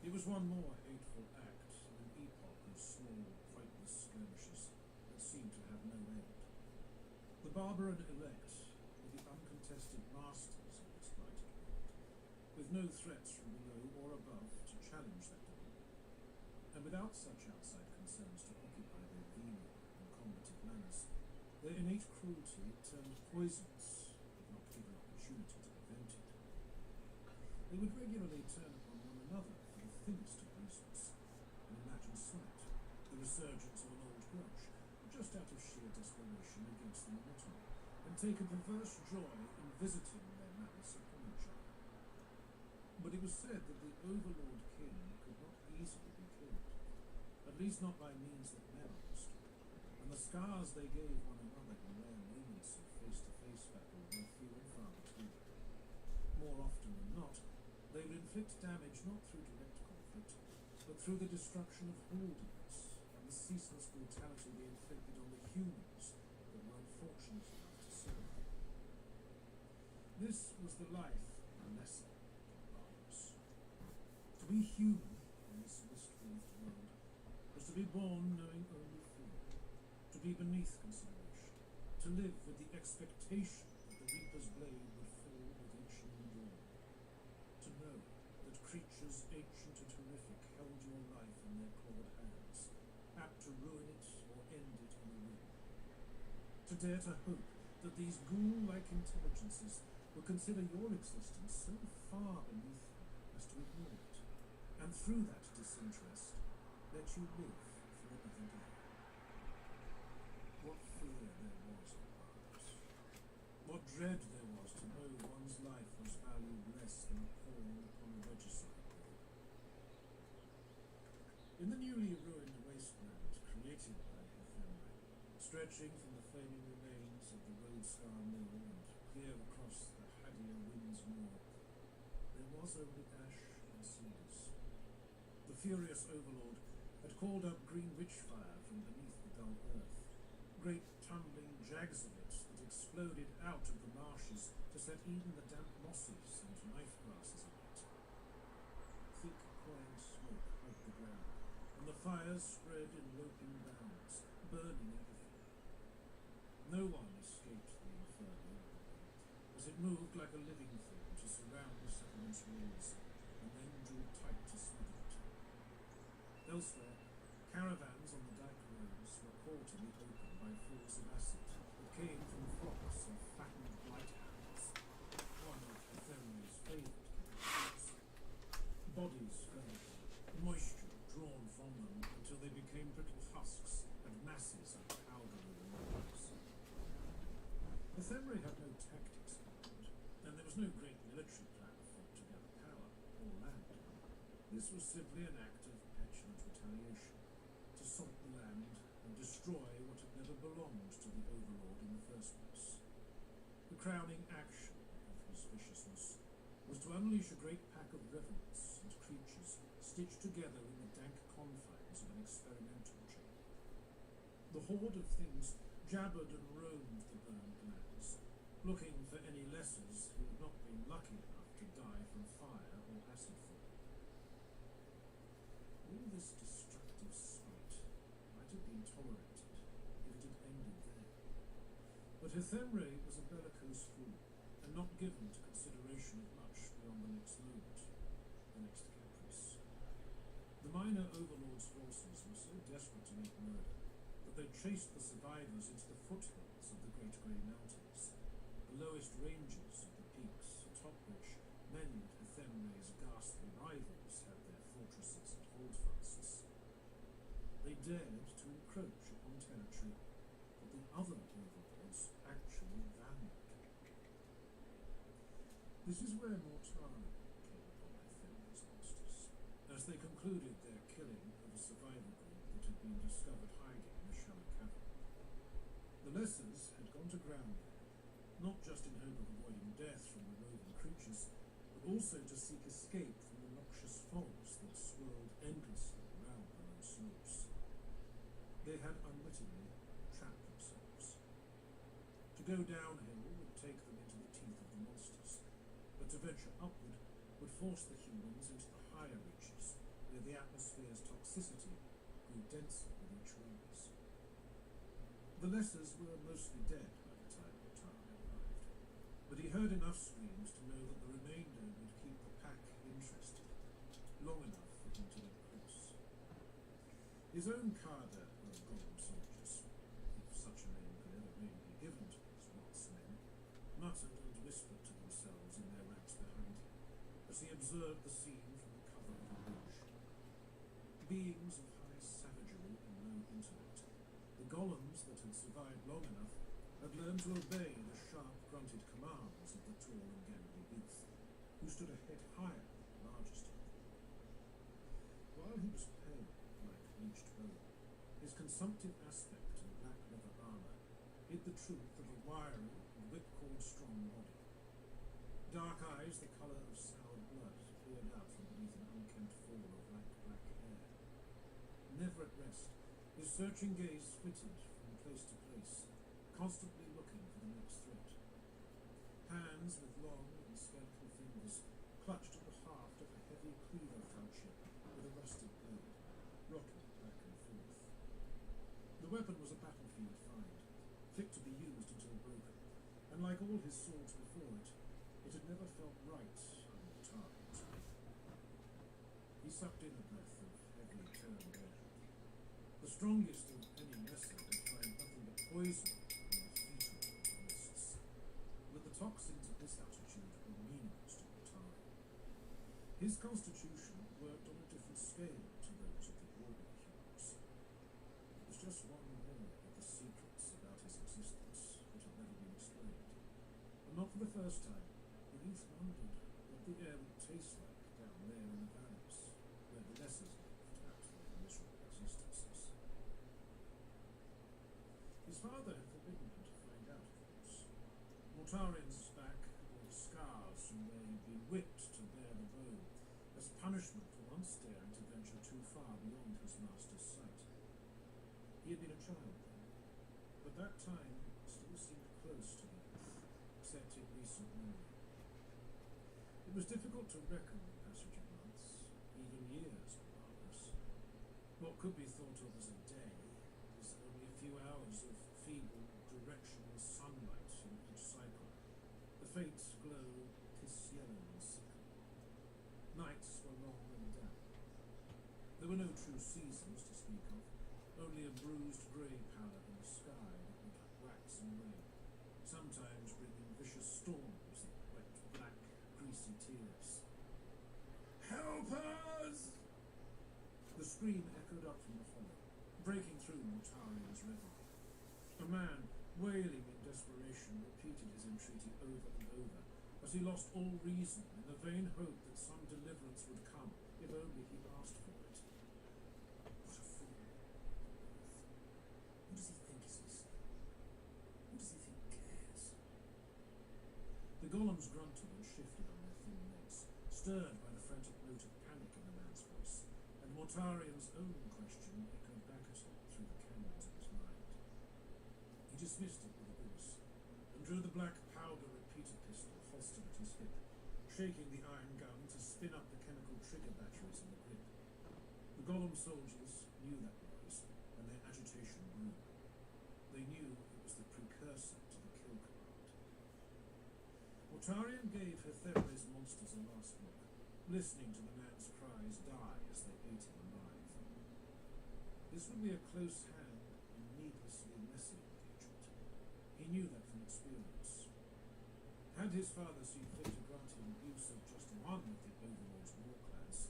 It was one more hateful act in an epoch of small, pointless skirmishes that seemed to have no end. The Barbaran-elect were the uncontested masters of this blighted world, with no threats from below or above to challenge that dominion, and without such outside concerns to occupy their venal and combative manners, their innate cruelty turned poisonous if not given opportunity to prevent it. They would regularly turn upon one another for the thinnest of reasons, an imagined slight, the resurgence of an old grudge, just out of sheer desperation against the monotony, and take a perverse joy in visiting their malice upon each other. But it was said that the Overlord King could not easily be killed, at least not by means that men understood, and the scars they gave one another in rare moments of face-to-face battle were few and far between. More often than not, they would inflict damage not through direct conflict, but through the destruction of holdings and the ceaseless brutality they inflicted on the humans that were unfortunate enough to serve them. human in this mist-wreathed world was to be born knowing only fear, to be beneath consideration, to live with the expectation that the reaper's blade would fall with each new dawn, to know that creatures ancient and horrific held your life in their clawed hands, apt to ruin it or end it in a whim, to dare to hope that these ghoul-like intelligences would consider your existence so far beneath them as to ignore it, and through that disinterest let you live for another day. What fear there was of ours. What dread there was to know one's life was valued less than a pawn upon a regicide board. In the newly ruined wasteland created by Ephemery, stretching from the flaming remains of the Roadscar Mill and clear across the Hadia Winds Moor, there was only ash and cinders. The furious overlord had called up green witchfire from beneath the dull earth, great tumbling jags of it that exploded out of the marshes to set even the damp mosses and knife grasses alight. Thick cloying smoke hugged the ground, and the fires spread in loping bounds, burning everything. No one escaped the inferno, as it moved like a living thing to surround the settlement's walls, and then drew tight to smother it. Elsewhere, caravans on the dyke roads were caught in the open by falls of acid that came from flocks of fattened blighthounds, one of Ephemery's favourite characters. Bodies fell, moisture drawn from them until they became brittle husks and masses of powdery remains. Ephemery had no tactics aboard, and there was no great military plan afoot to gather power or land. This was simply an act of petulant retaliation, to salt the land and destroy what had never belonged to the overlord in the first place. The crowning action of his viciousness was to unleash a great pack of revenants and creatures stitched together in the dank confines of an experimental chain. The horde of things jabbered and roamed the burned lands, looking for any lessers who had not been lucky enough to die from fire or acid fall. All this destructive spite might have been tolerated if it had ended there. But Ephemery was a bellicose fool, and not given to consideration of much beyond the next moment, the next caprice. The minor overlord's forces were so desperate to make murder that they chased the survivors into the foothills of the Great Grey Mountains, the lowest ranges of the peaks atop which many of Ephemery's ghastly rivals had their fortresses and holdfasts. They dared to encroach upon territory that the other overlords actually valued. This is where Mortari came upon Ephemery's monsters, as they concluded their killing of a survivor group that had been discovered hiding in a shallow cavern. The Lessers had gone to ground there, not just in hope of avoiding death from the roving creatures, but also to seek escape from the noxious fogs that swirled endlessly around the low slopes. They had unwittingly trapped themselves. To go downhill would take them into the teeth of the monsters, but to venture upward would force the humans into the higher reaches, where the atmosphere's toxicity grew denser with each rise. The Lessers were mostly dead by the time Mortari arrived, but he heard enough screams to know that the remainder would keep the pack interested, long enough for him to get close. His own cadre of golem soldiers, if such a name could ever really be given to these Rots men, muttered and whispered to themselves in their ranks behind him, as he observed the scene from the cover of a ridge. Beings of high savagery and low intellect, the golems that had survived long enough had learned to obey the sharp, grunted commands of the tall and gangly youth, who stood a head higher than the largest of them. While he was pale, like bleached bone, his consumptive aspect and black leather armour hid the truth of a wiry and whipcord-strong body. Dark eyes the colour of soured blood peered out from beneath an unkempt fall of lank black hair. Never at rest, his searching gaze flitted from place to place, constantly looking for the next threat. Hands with long and skeletal fingers clutched at the haft of a heavy cleaver falchion his swords before it, it had never felt right on Mortarian's hand. He sucked in a breath of heavily turned air. The strongest of any lesser would find nothing but poison in the fetal of the mists, but the toxins at this altitude were meaningless to Mortarian. His constitution worked on a different scale to those of the ordinary humans. It was just one more of the secrets about his existence that had never been explained. And not for the first time, the youth wondered what the air would taste like down there in the valleys, where the lessers lived out their miserable existences. His father had forbidden him to find out, of course. Mortarian's back bore scars from where he'd been whipped to bear the bow, as punishment for once daring to venture too far beyond his master's sight. He had been a child then, but that time still seemed close to the youth, except in recent memory. It was difficult to reckon the passage of months, even years were marvellous. What could be thought of as a day was only a few hours of feeble, directional sunlight in each cycle, the faint glow kiss yellow and sickle. Nights were long and damp. There were no true seasons to speak of, only a bruised grey pallor in the sky that would wax and wane, sometimes bringing vicious storms that wept black, greasy tears. "Help us!" The scream echoed up from the hollow, breaking through Mortarian's reverie. A man, wailing in desperation, repeated his entreaty over and over, as he lost all reason in the vain hope that some deliverance would come, if only he asked for it. What a fool! Who does he think is listening? Who does he think cares? The golems grunted and shifted on their thin legs, stirred by the frantic note of panic in the man's voice, and Mortarian's own question echoed back at him through the canyons of his mind. He dismissed it with a grimace, and drew the black powder repeater pistol holstered at his hip, shaking the iron gun to spin up the chemical trigger batteries in the grip. The golem soldiers knew that noise, and their agitation grew. They knew it was the precursor to the kill command. Mortarian gave Hethemre's monsters a last look, listening to the man's cries die as they ate him alive. This would be a close hand and needlessly messy engagement. He knew that from experience. Had his father seen fit to grant him use of just one of the Overlord's war clans,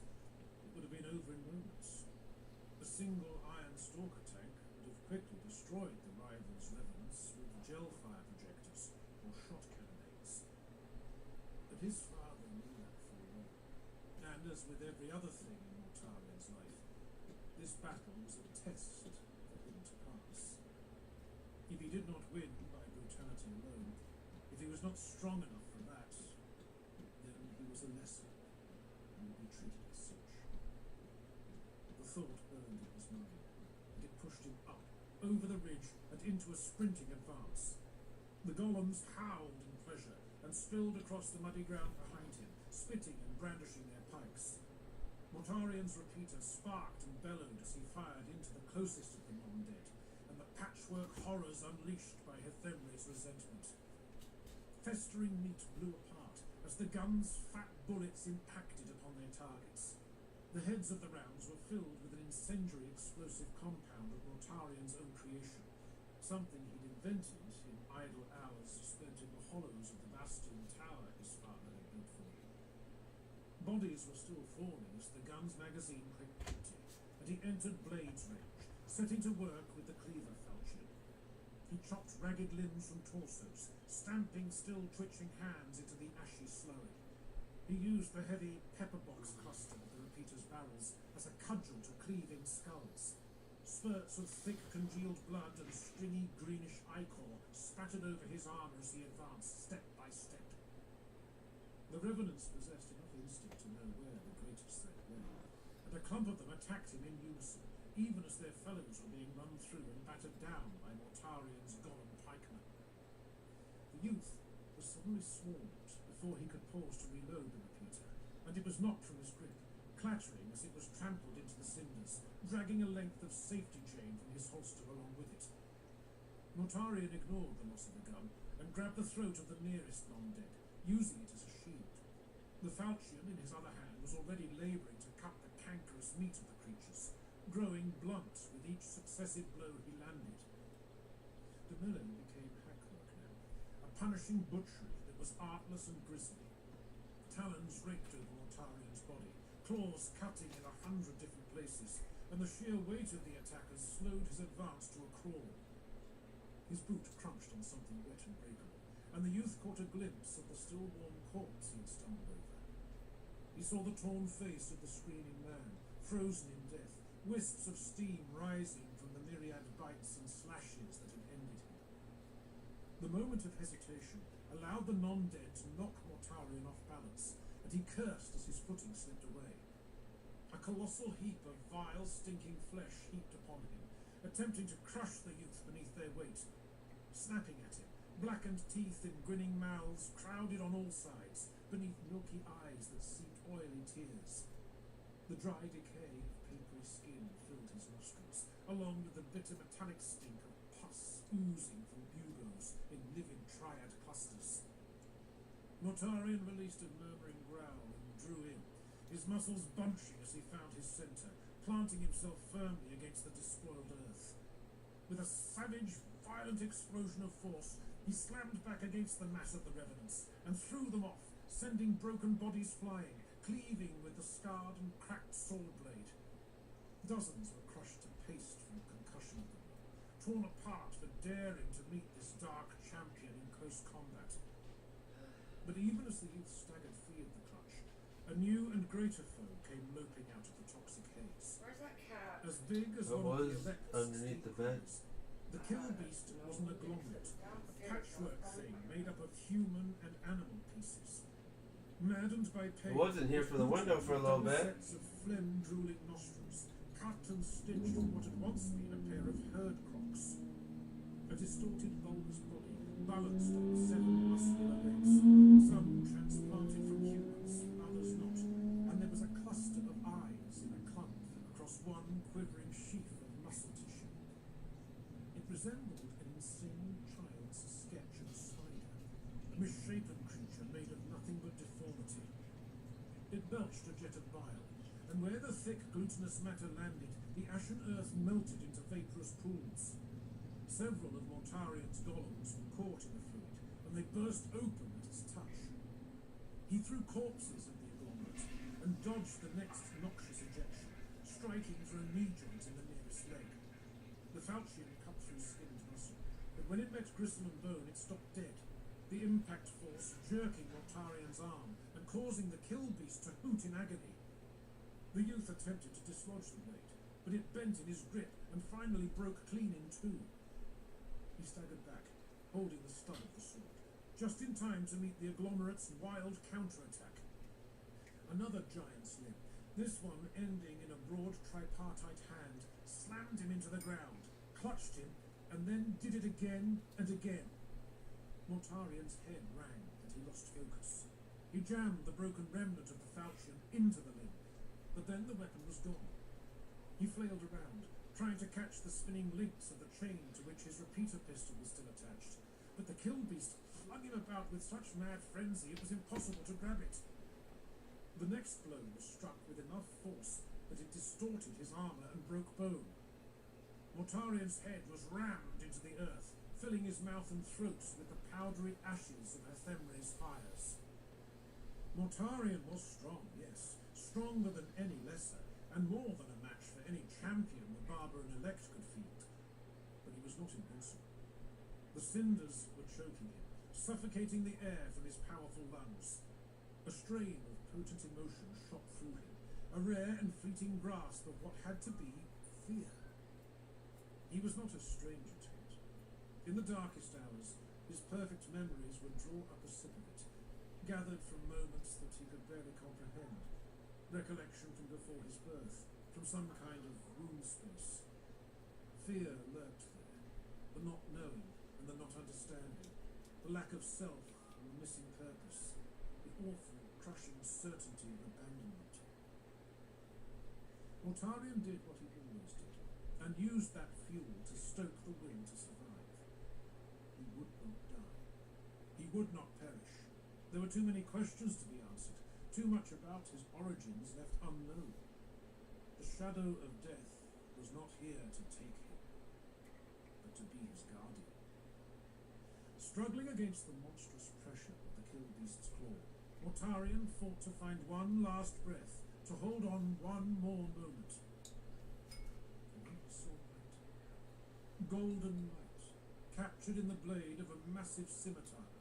it would have been over in moments. A single iron stalker tank would have quickly destroyed the rival's revenants with gel fire projectors or shot cannonades. But his father knew that full well, and as with every other thing in Mortarian's life, this battle was a test for him to pass. If he did not win by brutality alone, if he was not strong enough for that, then he was a lesser and would be treated as such. The thought burned in his mind, and it pushed him up, over the ridge, and into a sprinting advance. The golems howled in pleasure, and spilled across the muddy ground behind him, spitting and brandishing their pikes. Mortarian's repeater sparked and bellowed as he fired into the closest of the non-dead, and the patchwork horrors unleashed by Hethemre's resentment. Festering meat blew apart as the gun's fat bullets impacted upon their targets. The heads of the rounds were filled with an incendiary explosive compound of Mortarian's own creation, something he'd invented in idle hours spent in the hollows of the bastion tower his father had built for him. Bodies were still falling as the gun's magazine clicked empty, and he entered Blade's range, setting to work with the cleaver falchion. He chopped ragged limbs from torsos, stamping still twitching hands into the ashy slurry. He used the heavy pepperbox cluster of the repeater's barrels as a cudgel to cleave in skulls. Spurts of thick congealed blood and stringy greenish ichor spattered over his armor as he advanced step by step. The revenants possessed enough instinct to know where the greatest threat lay, and a clump of them attacked him in unison, even as their fellows were being run through and battered down by Mortarian's golem pikemen. The youth was suddenly swarmed before he could pause to reload the repeater, and it was knocked from his grip, clattering as it was trampled into the cinders, dragging a length of safety chain from his holster along with it. Mortarion ignored the loss of the gun and grabbed the throat of the nearest non-dead, using it as a shield. The falchion, in his other hand, was already labouring to cut the cankerous meat of the creatures, growing blunt with each successive blow he landed. The melee became hackwork now, a punishing butchery that was artless and grisly. Talons raked over Mortarion's body, claws cutting in 100 different places, and the sheer weight of the attackers slowed his advance to a crawl. His boot crunched on something wet and breakable, and the youth caught a glimpse of the still-warm corpse he had stumbled over. He saw the torn face of the screaming man, frozen in death, wisps of steam rising from the myriad bites and slashes that had ended him. The moment of hesitation allowed the non-dead to knock Mortarion off balance, and he cursed as his footing slipped away. A colossal heap of vile, stinking flesh heaped upon him, attempting to crush the youth beneath their weight. Snapping at him, blackened teeth in grinning mouths crowded on all sides, beneath milky eyes that seeped oily tears. The dry decay of papery skin filled his nostrils, along with the bitter metallic stink of pus oozing from buboes in livid triad clusters. Mortarion released a murmuring growl and drew in, his muscles bunching as he found his centre, planting himself firmly against the despoiled earth. With a savage, violent explosion of force, he slammed back against the mass of the revenants and threw them off, sending broken bodies flying, cleaving with the scarred and cracked sword blade. Dozens were crushed to paste from concussion of them, torn apart for daring to meet this dark champion in close combat. But even as the youth staggered free of the clutch, a new and greater foe came loping out of the toxic haze. Where's that cat? As big as It one of the was elects underneath the bed. the kill beast was an agglomerate, a patchwork thing made up of human and animal pieces. Maddened by pain, It wasn't here for the window for a little bit. Sets of phlegm-drooling nostrils, cut and stitched from what had once been a pair of herd crocs. A distorted bulbous body, balanced on 7 muscular legs, some transplanted from humans, others not, and there was a cluster of eyes in a clump across one quivering sheath of muscle tissue. It resembled an insane child's sketch of a spider, a misshapen creature made of nothing but deformity. It belched a jet of bile, and where the thick glutinous matter landed, the ashen earth melted into vaporous pools. Several of Mortarion's golems were caught in the fluid, and they burst open at its touch. He threw corpses at the agglomerate, and dodged the next noxious ejection, striking for a knee joint in the nearest leg. The falchion cut through skin and muscle, but when it met gristle and bone, it stopped dead, the impact force jerking Mortarion's arm and causing the kill beast to hoot in agony. The youth attempted to dislodge the blade, but it bent in his grip and finally broke clean in two. He staggered back, holding the stud of the sword, just in time to meet the agglomerate's wild counterattack. Another giant's limb, this one ending in a broad tripartite hand, slammed him into the ground, clutched him, and then did it again and again. Mortarion's head rang, and he lost focus. He jammed the broken remnant of the falchion into the limb, but then the weapon was gone. He flailed around, trying to catch the spinning links of the chain to which his repeater pistol was still attached, but the kill beast flung him about with such mad frenzy it was impossible to grab it. The next blow was struck with enough force that it distorted his armour and broke bone. Mortarion's head was rammed into the earth, filling his mouth and throat with the powdery ashes of Ethemre's fires. Mortarion was strong, yes, stronger than any lesser, and more than a match for any champion the barber and elect could field. But he was not invincible. The cinders were choking him, suffocating the air from his powerful lungs. A strain of potent emotion shot through him, a rare and fleeting grasp of what had to be fear. He was not a stranger to it. In the darkest hours, his perfect memories would draw up a sip of it, gathered from moments that he could barely comprehend, recollection from before his birth, from some kind of womb space. Fear lurked there, the not knowing and the not understanding, the lack of self and the missing purpose, the awful, crushing certainty of abandonment. Mortarion did what he always did, and used that fuel to stoke the will to survive. were too many questions to be answered, too much about his origins left unknown. The shadow of death was not here to take him, but to be his guardian. Struggling against the monstrous pressure of the kill beast's claw, Mortarion fought to find one last breath, to hold on one more moment. And he saw light. Golden light, captured in the blade of a massive scimitar,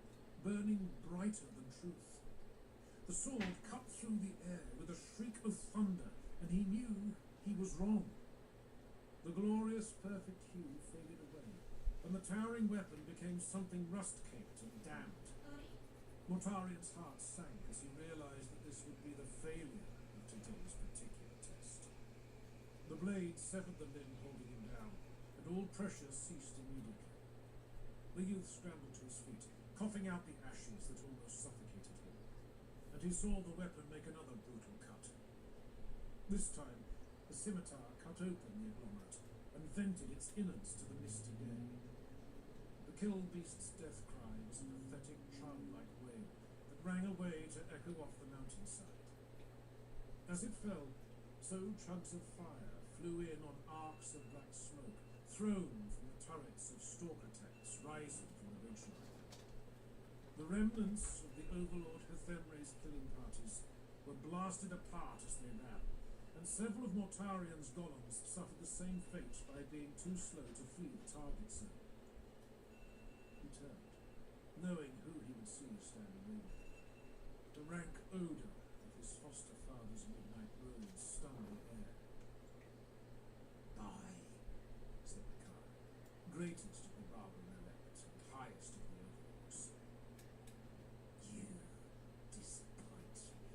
burning brighter than truth. The sword cut through the air with a shriek of thunder, and he knew he was wrong. The glorious, perfect hue faded away, and the towering weapon became something rust-caked and damned. Mortarion's heart sank as he realized that this would be the failure of today's particular test. The blade severed the limb holding him down, and all pressure ceased immediately. The youth scrambled to his feet, coughing out the ashes that almost suffocated him, and he saw the weapon make another brutal cut. This time, the scimitar cut open the agglomerate and vented its innards to the misty air. The kill beast's death cry was a pathetic, childlike wail that rang away to echo off the mountainside. As it fell, so chugs of fire flew in on arcs of black smoke, thrown from the turrets of stalker tanks rising from the ridgeline. The remnants of the Overlord Hethemre's killing parties were blasted apart as they ran, and several of Mortarion's golems suffered the same fate by being too slow to flee the target zone. He turned, knowing who he would see standing over. The rank odor of his foster father's midnight rose stung the air. "I," said the car, greatest of the barbarian elect and highest of the overlords. "You disappoint me."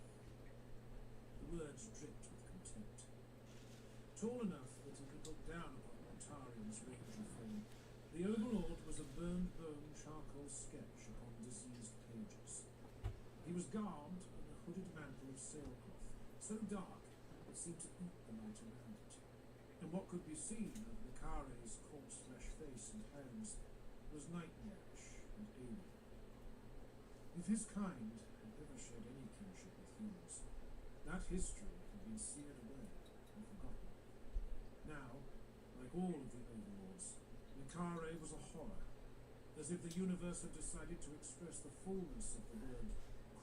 The words dripped with contempt. Tall enough that he could look down upon Mortarion's rangy form, the Overlord was a burned bone charcoal sketch upon diseased pages. He was garbed in a hooded mantle of sailcloth, so dark it seemed to eat the light around it, and what could be seen of Nikare's corpse-flesh face and hands was nightmarish and alien. If his kind had ever shared any kinship with humans, that history had been seared away and forgotten. Now, like all of the Overlords, Nikare was a horror, as if the universe had decided to express the fullness of the word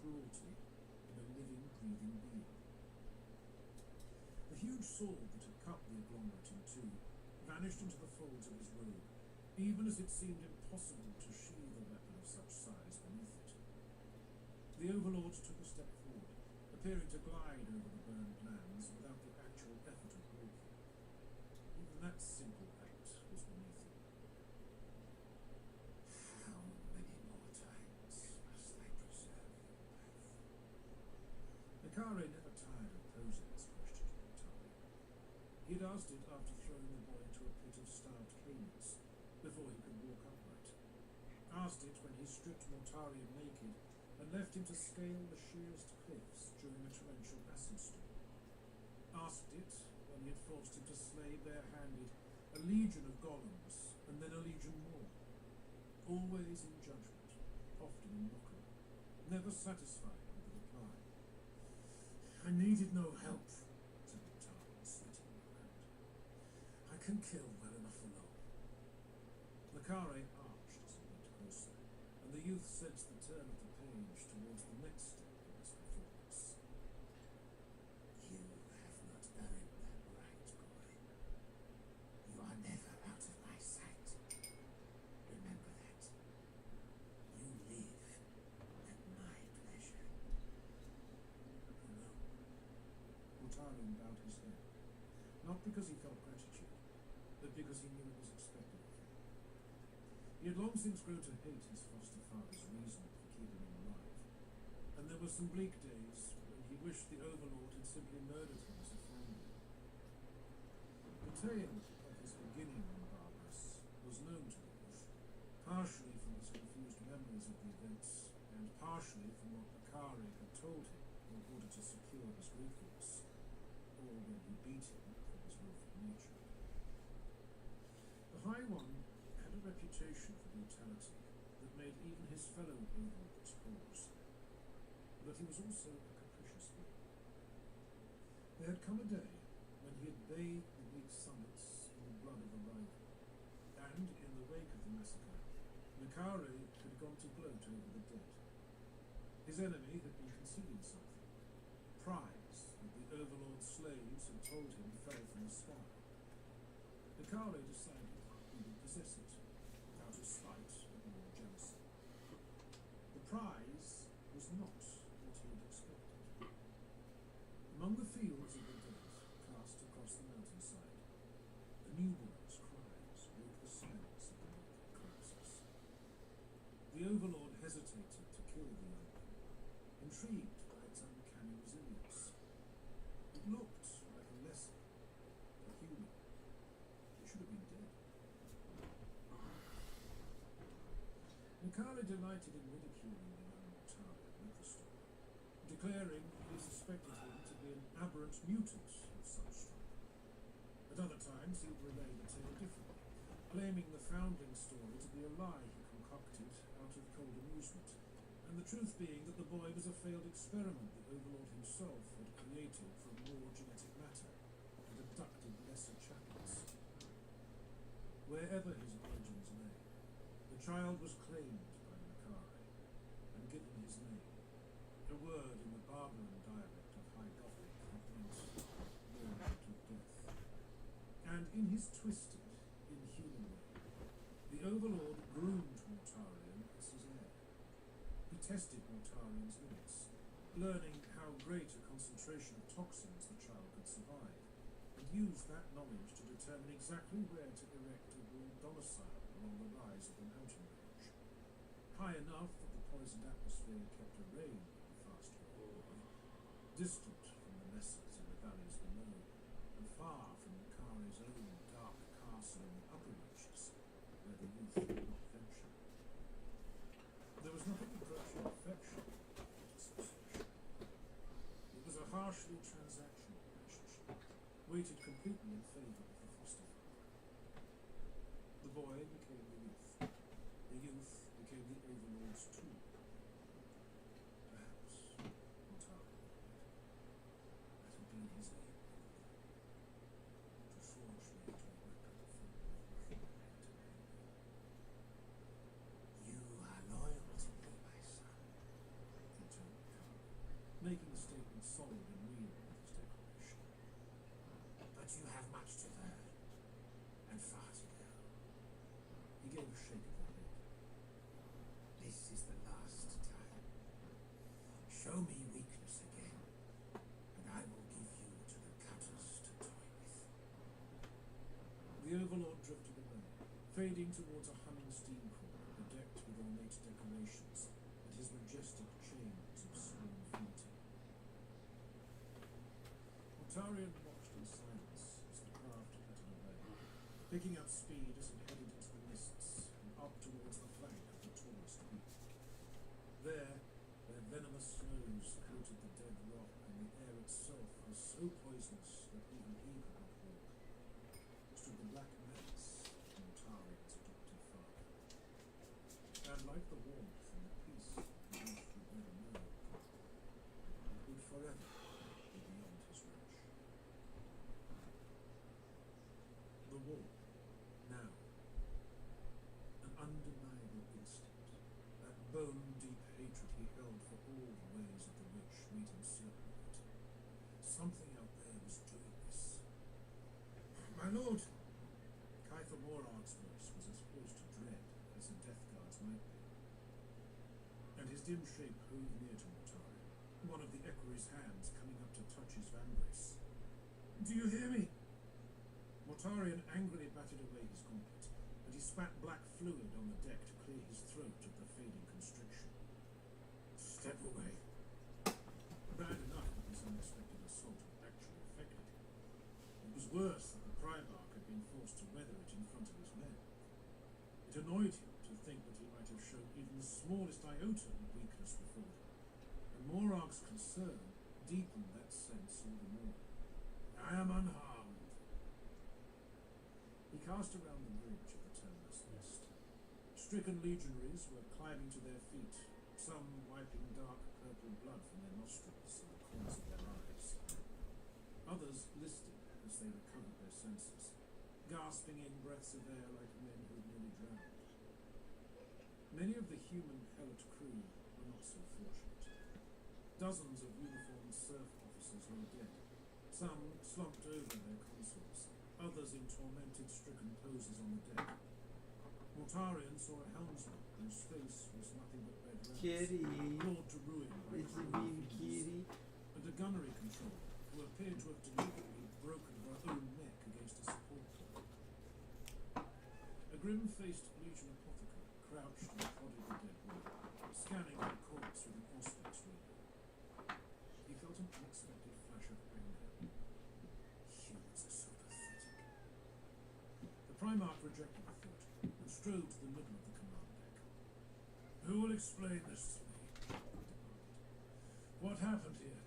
cruelty in a living, breathing being. The huge sword that had cut the agglomerate in two vanished into the folds of his robe, even as it seemed impossible to sheathe a weapon of such size beneath it. The Overlord took a step forward, appearing to glide over the burned lands without the actual effort of walking. Even that simple act was beneath him. "How many more times must I preserve you both?" Nikare never tired of posing this question to Mortarion. He had asked it after throwing the boy into a pit of starved caimans, before he could walk upright. Asked it when he stripped Mortarion naked and left him to scale the sheerest cliffs during a torrential acid storm. Asked it when he had forced him to slay bare-handed a legion of golems, and then a legion more. Always in judgment, often in mockery, never satisfied with the reply. "I needed no help," said Mortarion, sweating around. "I can kill well enough alone." Nikare arched as he went closer, and the youth sensed the turn of the page towards the next step in his performance. "You have not earned that right, boy. You are never out of my sight. Remember that. You live at my pleasure." "No." Mortarion bowed his head, not because he felt gratitude, but because he knew it was expected of him. He had long since grown to hate his foster father's reason for keeping him alive, and there were some bleak days when he wished the Overlord had simply murdered him as a family. The tale of his beginning on Barbarous was known to the youth, partially from his confused memories of the events, and partially from what Nikare had told him in order to secure his gratefulness, or when he beat him for his willful nature. The High One had a reputation for brutality that made even his fellow Overlords pause. but he was also a capricious one. There had come a day when he had bathed the bleak summits in the blood of a rival, and in the wake of the massacre, Mikare had gone to gloat over the dead. His enemy had been concealing something, prize that the overlord's slaves had told him fell from the sky. Mikare decided he would possess it, out of spite or jealousy. The prize was not what he had expected. Among the fields of the dead, cast across the mountainside, a newborn's cries broke the silence of the local corpses. The overlord hesitated to kill the young one, intrigued by its uncanny resilience. It looked like a lesson, a human. It should have been dead. Mikare delighted in ridiculing the young Mortarian with the story, declaring he suspected him to be an aberrant mutant of some stripe. At other times he would relay the tale differently, claiming the foundling story to be a lie he concocted out of cold amusement, and the truth being that the boy was a failed experiment the Overlord himself had created from raw genetic matter and abducted lesser chaplains. Wherever his origins lay, the child was claimed by Mikare and given his name, a word in the Barbaran dialect of High Gothic that meant Lord of Death. And in his twisted, inhuman way, the Overlord groomed Mortarian as his heir. He tested Mortarian's limits, learning how great a concentration of toxins the child could survive, and used that knowledge to determine exactly where to erect a walled domicile along the rise of the mountain range, high enough that the poisoned atmosphere kept a rain on the fast-growing boy, distant from the mesas in the valleys below, and far from Mikare's own dark castle in the upper reaches, where the youth would not venture. There was nothing approaching affection about this association. It was a harshly transactional relationship, weighted completely in favour of the foster father. The boy became the youth. The youth became the Overlord's tool. Perhaps, Mortarian added, that would be his aim, to forge me into a weapon for nothing and anger. You are loyal to me, my son, he told Mikare, making the statement solid and real with his declaration. But you have much to learn, and far to go. He gave a shake of the head. This is the last time. Show me weakness again, and I will give you to the cutters to toy with. The Overlord drifted away, fading towards a humming steam crawler bedecked with ornate decorations and his majestic chains of sworn fealty. Mortarian watched in silence as the craft clattered away, picking up speed as it headed into the mists and up towards the flank of the tallest peak. There, where venomous snows coated the dead rock and the air itself was so poisonous that even he could not walk, stood the black mass of Mortarian's adopted father. And like the warmth and the peace the youth would never know, it would forever be beyond his reach. The war, now. An undeniable instinct, that bone-deep hatred he held for all the ways of the rich made him certain of it. Something out there was doing this. My lord! Kytha Morag's voice was as close to dread as a death guard's might be. And his dim shape hove near to Mortarian, one of the equerry's hands coming up to touch his vambrace. Do you hear me? Mortarian angrily batted away his gauntlet, and he spat black fluid on the deck to clear his throat of the fading constriction. Step away. Bad enough that this unexpected assault had actually affected him. It was worse that the Primarch had been forced to weather it in front of his men. It annoyed him to think that he might have shown even the smallest iota of weakness before them, and Morag's concern deepened that sense all the more. I am unharmed. He cast around the bridge of the terminus nest. Stricken legionaries were climbing to their feet, some wiping dark purple blood from their nostrils and the corners of their eyes. Others listed as they recovered their senses, gasping in breaths of air like men who had nearly drowned. Many of the human helot crew were not so fortunate. Dozens of uniformed surf officers lay dead, some slumped over their consoles, others in tormented, stricken poses on the deck. Mortarion saw a helmsman whose face was nothing but red rats, Kitty. brought to ruin by It's a cruel mean fiends, kitty. and a gunnery controller who appeared to have deliberately broken her own neck against a support point. A grim-faced Legion apothecary crouched and prodded the dead body, scanning the corpse with an auspex radio. He felt an unexpected flash of anger. Humans are so pathetic. The Primarch rejected the thought and strode to the middle of the command deck. Who will explain this to me? He demanded. What happened here?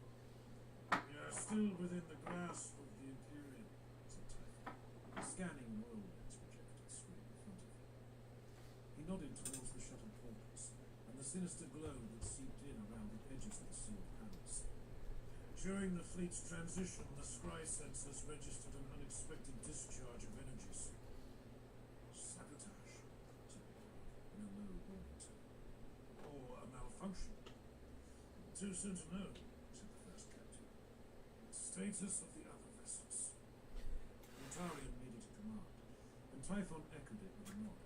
We are still within the grasp of the Imperium, said Typhon, scanning an oil lens projected screen in front of him. He nodded towards the shuttered portals and the sinister glow that seeped in around the edges of the sealed panels. During the fleet's transition, the scry sensors registered an unexpected discharge of energies. Sabotage, said Picard, in a low warning tone. Or a malfunction. Too soon to know, said the first captain. Status of the other vessels. Mortarion made it a command, and Typhon echoed it with a nod.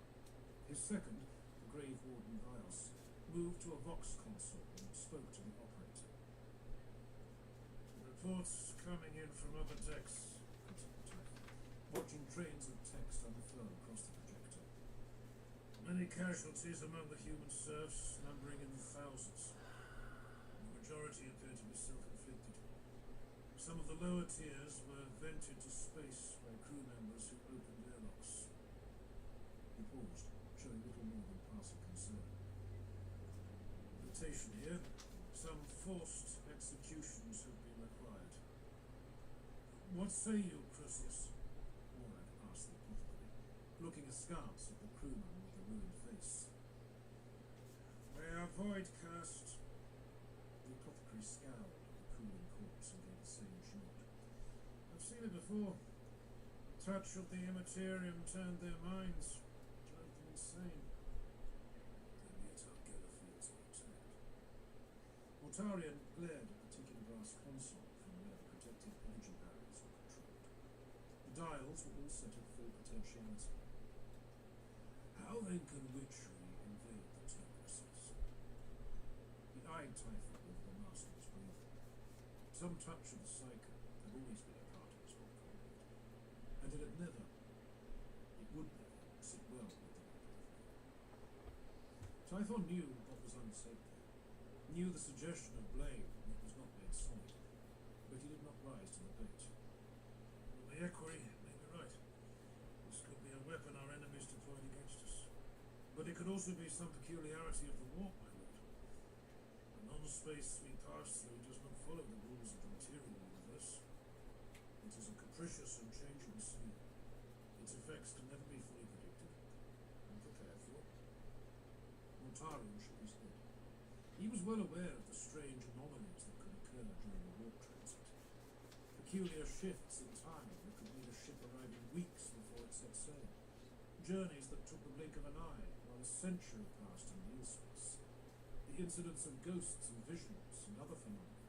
His second, the Grave Warden Vios, moved to a Vox console and spoke to the operator. Reports coming in from other decks, continued Typhon, watching trains of text unfurl across the projector. Many casualties among the human serfs, numbering in the thousands. The majority appear to be self-inflicted. Some of the lower tiers were vented to space by crew members who opened airlocks. He paused, showing little more than passing concern. Notation here. Some forced executions have been required. What say you, Crucius? Morag asked the apothecary, looking askance at the crewman with the ruined face. They are void-cast. The apothecary scowled at the cooling corpse and gave a sage nod. I've seen it before. The touch of the Immaterium turned their minds, drove them insane. Then yet our Gellerfields are attacked. Mortarion glared at the ticking brass console from where the protective energy barriers were controlled. The dials were all set at full potentiality. How then can witchery invade the terraces? He eyed Typhon over the mask of his breathing. Some touch of the psyche had always been a part of his old comrade, and it had never, it would never, sit well with the apothecary. Typhon knew what was unsaid there, knew the suggestion of blame that was not made solid, but he did not rise to the bait. Well, the equerry may be right. This could be a weapon our enemies deployed against us. But it could also be some peculiarity of the warp, my lord. The non-space we pass through does not follow the rules of the material universe. It is a capricious and changing sea. Its effects can never be fully predicted and prepared for. Mortarion shook his head. He was well aware of the strange anomalies that could occur during a warp transit. Peculiar shifts in time that could mean a ship arriving weeks before it set sail. Journeys that took the blink of an eye, while a century passed in real space. The incidence of ghosts and visions and other phenomena.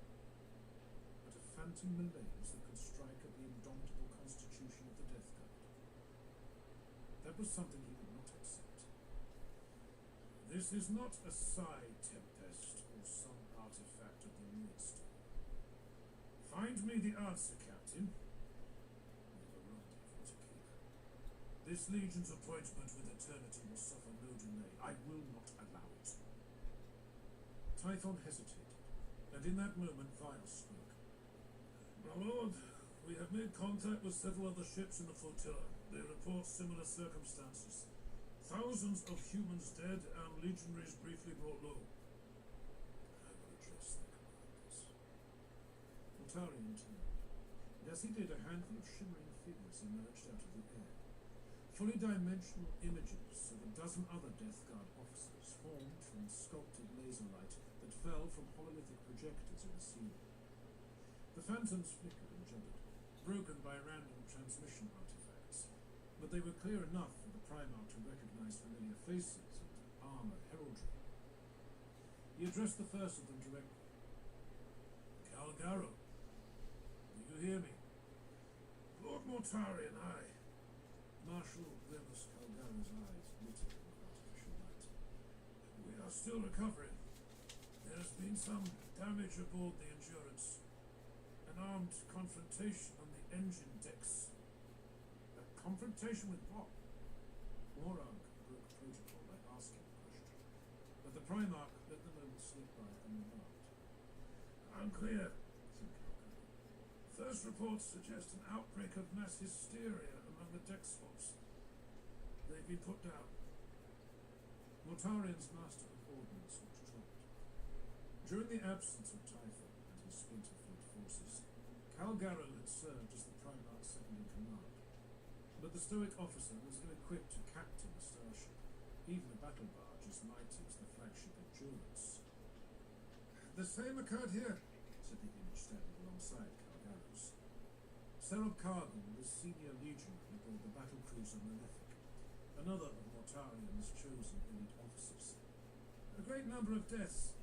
But a phantom malaise that could strike at the indomitable constitution of the Death Guard. That was something he would not accept. This is not a psi tempest or some artifact of the Moonstone. Find me the answer, Captain. We have a rendezvous to keep. This Legion's appointment with Eternity will suffer no delay. I will not allow it. Typhon hesitated, and in that moment Vios spoke. My lord, we have made contact with several other ships in the flotilla. They report similar circumstances. Thousands of humans dead and legionaries briefly brought low. I will address their commanders. Mortarion turned, and as he did, a handful of shimmering figures emerged out of the air. Fully dimensional images of an A dozen other Death Guard officers formed from sculpted laser light that fell from hololithic projectors in the ceiling. The phantoms flickered and juddered, broken by random transmission artifacts, but they were clear enough for the Primarch to recognize familiar faces and armor heraldry. He addressed the first of them directly. Calgaro, do you hear me? Lord Mortari and I. Marshal Remus Calgaro's eyes glittered in the artificial light. We are still recovering. There has been some damage aboard the Endurance. An armed confrontation on the engine decks. A confrontation with what? Morag broke protocol by asking the question, but the Primarch let the moment slip by unremarked. Unclear, said Calgaro. First reports suggest an outbreak of mass hysteria among the deck swaps. They've been put down. Mortarian's master of ordnance looked troubled. During the absence of Typhon and his splinter fleet forces, Calgaro had served as the Primarch's second-in-command. But the stoic officer was ill-equipped to captain a starship, even a battle barge as mighty as the flagship Endurance. The same occurred here, said the image standing alongside Calgaro's. Serab Kargan was senior legionary aboard the battlecruiser Malefic, another of Mortarian's chosen elite officers. A great number of deaths.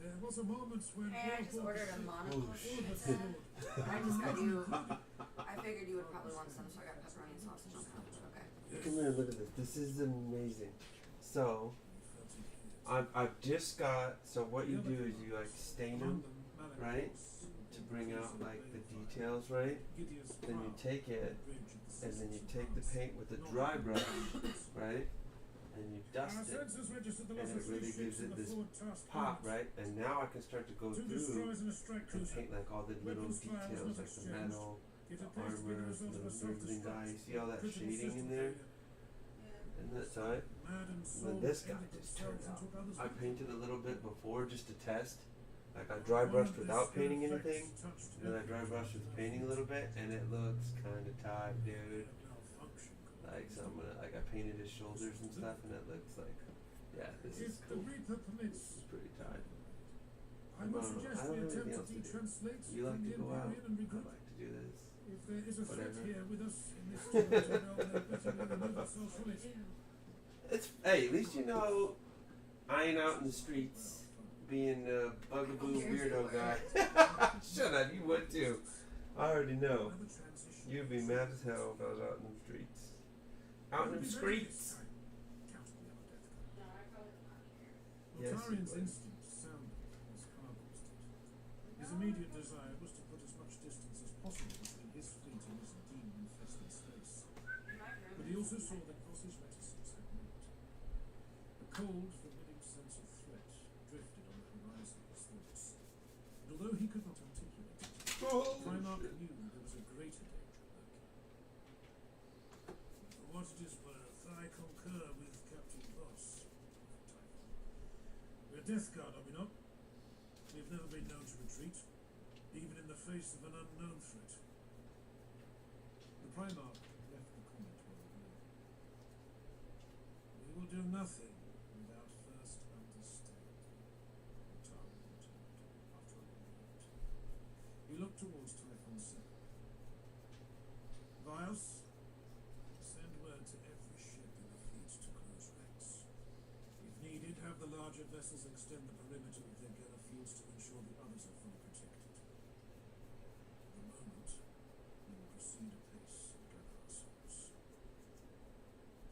There was a moment when Hey, I just ordered a monocle Oh, shit. pizza. I just got you. I figured you would probably want some, so I got pepperoni and sausage on top. Okay. Come here, look at this. This is amazing. So, I've just got. So what you do is you like stain them, right, to bring out like the details, right? Then you take it, and then you take the paint with a dry brush, right, and you dust it, and it really gives it this pop, right? And now I can start to go through and paint like all the little details, like the metal, the armor, the riveting die. You see all that shading in there? And that's all right. And then this guy just turned out. I painted a little bit before just to test. Like I dry brushed without painting anything, and then I dry brushed with painting a little bit, and it looks kind of tight, dude. Like so I'm gonna, like I painted his shoulders and stuff, and it looks like, yeah, this is cool. This is pretty tight. I would suggest we attempt to detranslate You like from to the go out? Empyrean and I regroup. like to do this. If there is a threat Whatever. here with us in this territory, then better we remove ourselves from it. It's hey, at least you know I ain't out in the streets being a bugaboo weirdo guy. Shut up, you would too. I already know. Another transition. You'd be mad as hell if I was out in the streets. Out in the streets. Counted the other death guard. No, I probably not here. Yes, you Mortarian's would. instinct sounded as Cargill's did. His immediate desire was to put as much distance as possible between his fleet and this demon-infested space. But he also saw that Voss's reticence had merit. A cold, forbidding sense of threat drifted on the horizon of his thoughts. And although he could not articulate it, Primarch knew there was a greater danger lurking. For what it is worth, I concur with Captain Voss. Typhon. We're Death Guard, are we not? We've never been known to retreat, even in the face of an unknown threat. The Primarch left the comment well alone. We will do nothing without first understanding. Mortarian returned after a long moment. He looked towards Typhon's second. Vios, send word to every ship in the fleet to close ranks. If needed, have the larger vessels extend the perimeter of their gather fields to ensure the others are fully protected. For the moment, we will proceed apace and gather ourselves.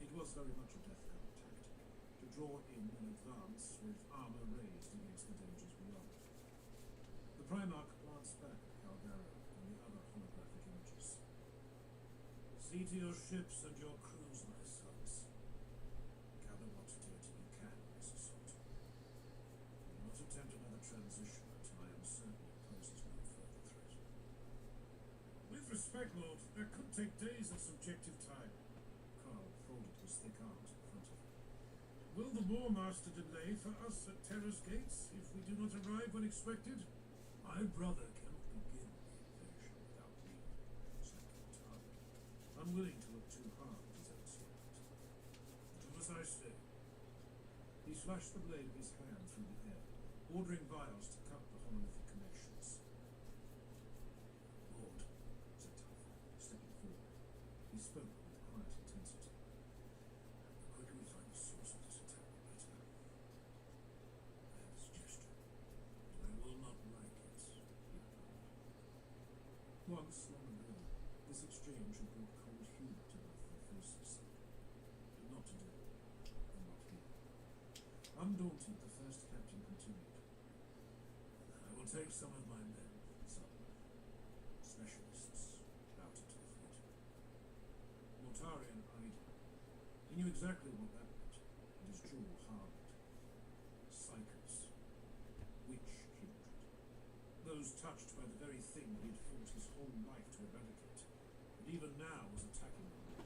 It was very much a Death Guard tactic, to draw in advance with armor raised against the dangers beyond. The Primarch glanced back at Calgaro and the other holographic images. See to your ships and your crews, my sons. Gather what data you can in this assault. Do not attempt another transition until I am certain it poses no further threat. With respect, Lord, that could take days of subjective time. Carl folded his thick arms in front of him. Will the War Master delay for us at Terra's gates if we do not arrive when expected? My brother cannot begin the invasion without me, said Mortarian, unwilling to look too hard at his own secret. Do as I flashed the blade of his hand through the air, ordering Bios to cut the hololithic connections. Lord, said Typhon, stepping forward. He spoke with quiet intensity. The quicker we find the source of this attack, the better. I have a suggestion, and I will not like it, he replied. Once, long ago, this exchange had brought cold humor to both their faces. But not today, and not here. Undaunted, the first captain continued. I will take some of my men, some specialists, out into the fleet. Mortarion eyed him. He knew exactly what that meant, and his jaw hardened. Psychers. Witch kindred. Those touched by the very thing he had fought his whole life to eradicate, and even now was attacking them.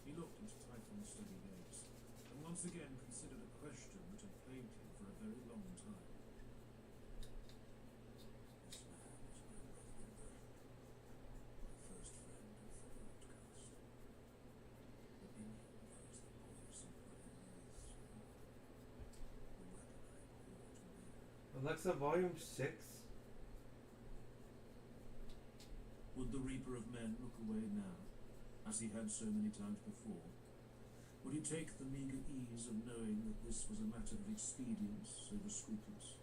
He looked into Typhon's steady gaze, and once again considered a question that had plagued him for a very long time. This man is my brother-in-law, my first friend and fellow outcast. But in him lies the voice of bloody youth, the weapon I bore to bear. Alexa, volume 6. Would the Reaper of Men look away now, as he had so many times before? Would he take the meagre ease of knowing that this was a matter of expedience over scruples?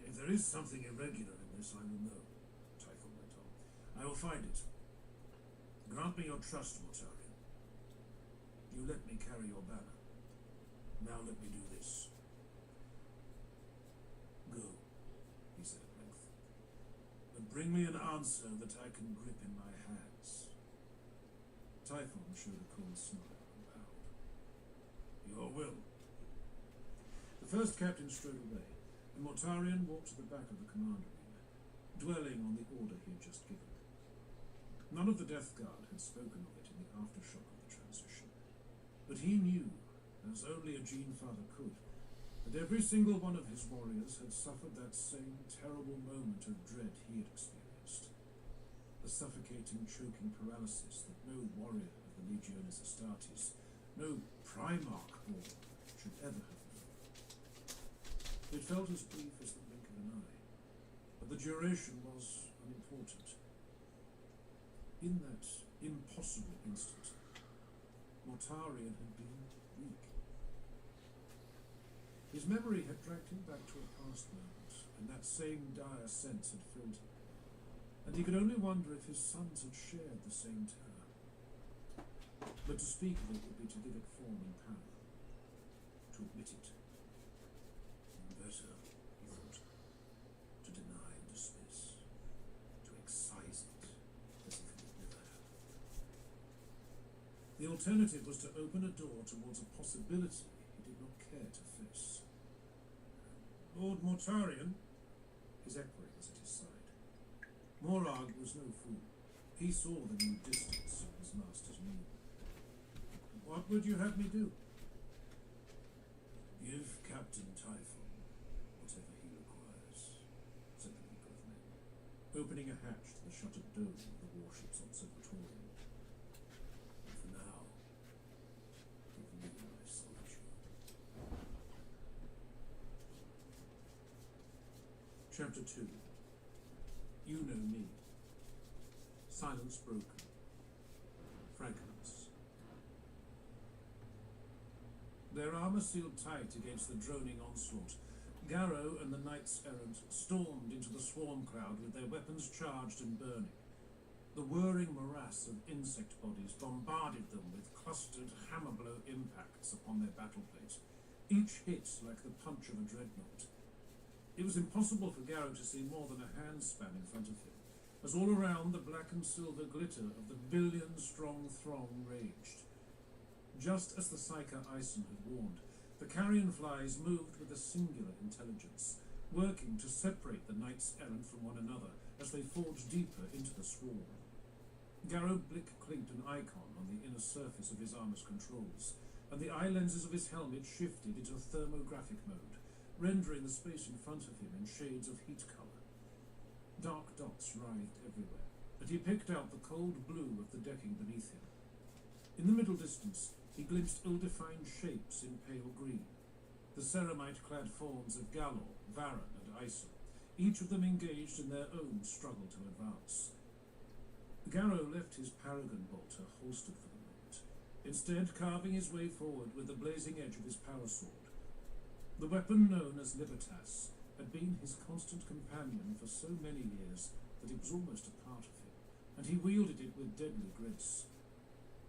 If there is something irregular in this, I will know, Typhon went on. I will find it. Grant me your trust, Mortarion. You let me carry your banner. Now let me do this. Go, he said at length, and bring me an answer that I can grip in my hands. Typhon showed a cold smile and bowed. Your will. The first captain strode away, and Mortarion walked to the back of the command arena, dwelling on the order he had just given. None of the Death Guard had spoken of it in the aftershock of the transition, but he knew, as only a Gene Father could, that every single one of his warriors had suffered that same terrible moment of dread he had experienced. The suffocating, choking paralysis that no warrior of the Legionis Astartes, no Primarch born, should ever have known. It felt as brief as the blink of an eye, but the duration was unimportant. In that impossible instant, Mortarion had been weak. His memory had dragged him back to a past moment, and that same dire sense had filled him, and he could only wonder if his sons had shared the same terror. But to speak of it would be to give it form and power, to admit it. And better, he thought, to deny and dismiss, to excise it as if it had never happened. The alternative was to open a door towards a possibility he did not care to face. Lord Mortarion, his equerry was at his side. Morag was no fool. He saw the new distance of his master's meaning. What would you have me do? Give Captain Typhon whatever he requires, said the Reaper of Men, opening a hatch to the shuttered dome of the warship's observatorium. And for now, give me my solitude. Chapter 2. You know me. Silence broken. Fragments. Their armour sealed tight against the droning onslaught, Garrow and the Knights Errant stormed into the swarm crowd with their weapons charged and burning. The whirring morass of insect bodies bombarded them with clustered hammer-blow impacts upon their battleplate, each hit like the punch of a dreadnought. It was impossible for Garrow to see more than a handspan in front of him, as all around the black and silver glitter of the billion-strong throng raged. Just as the Psyker Ison had warned, the carrion flies moved with a singular intelligence, working to separate the Knights Errant from one another as they forged deeper into the swarm. Garrow blick-clinked an icon on the inner surface of his armor's controls, and the eye lenses of his helmet shifted into thermographic mode, rendering the space in front of him in shades of heat color. Dark dots writhed everywhere, but he picked out the cold blue of the decking beneath him. In the middle distance, he glimpsed ill-defined shapes in pale green. The ceramite-clad forms of Galor, Varan, and Ison, each of them engaged in their own struggle to advance. Garrow left his paragon bolter holstered for the moment, instead carving his way forward with the blazing edge of his power sword. The weapon known as Libertas had been his constant companion for so many years that it was almost a part of him, and he wielded it with deadly grace.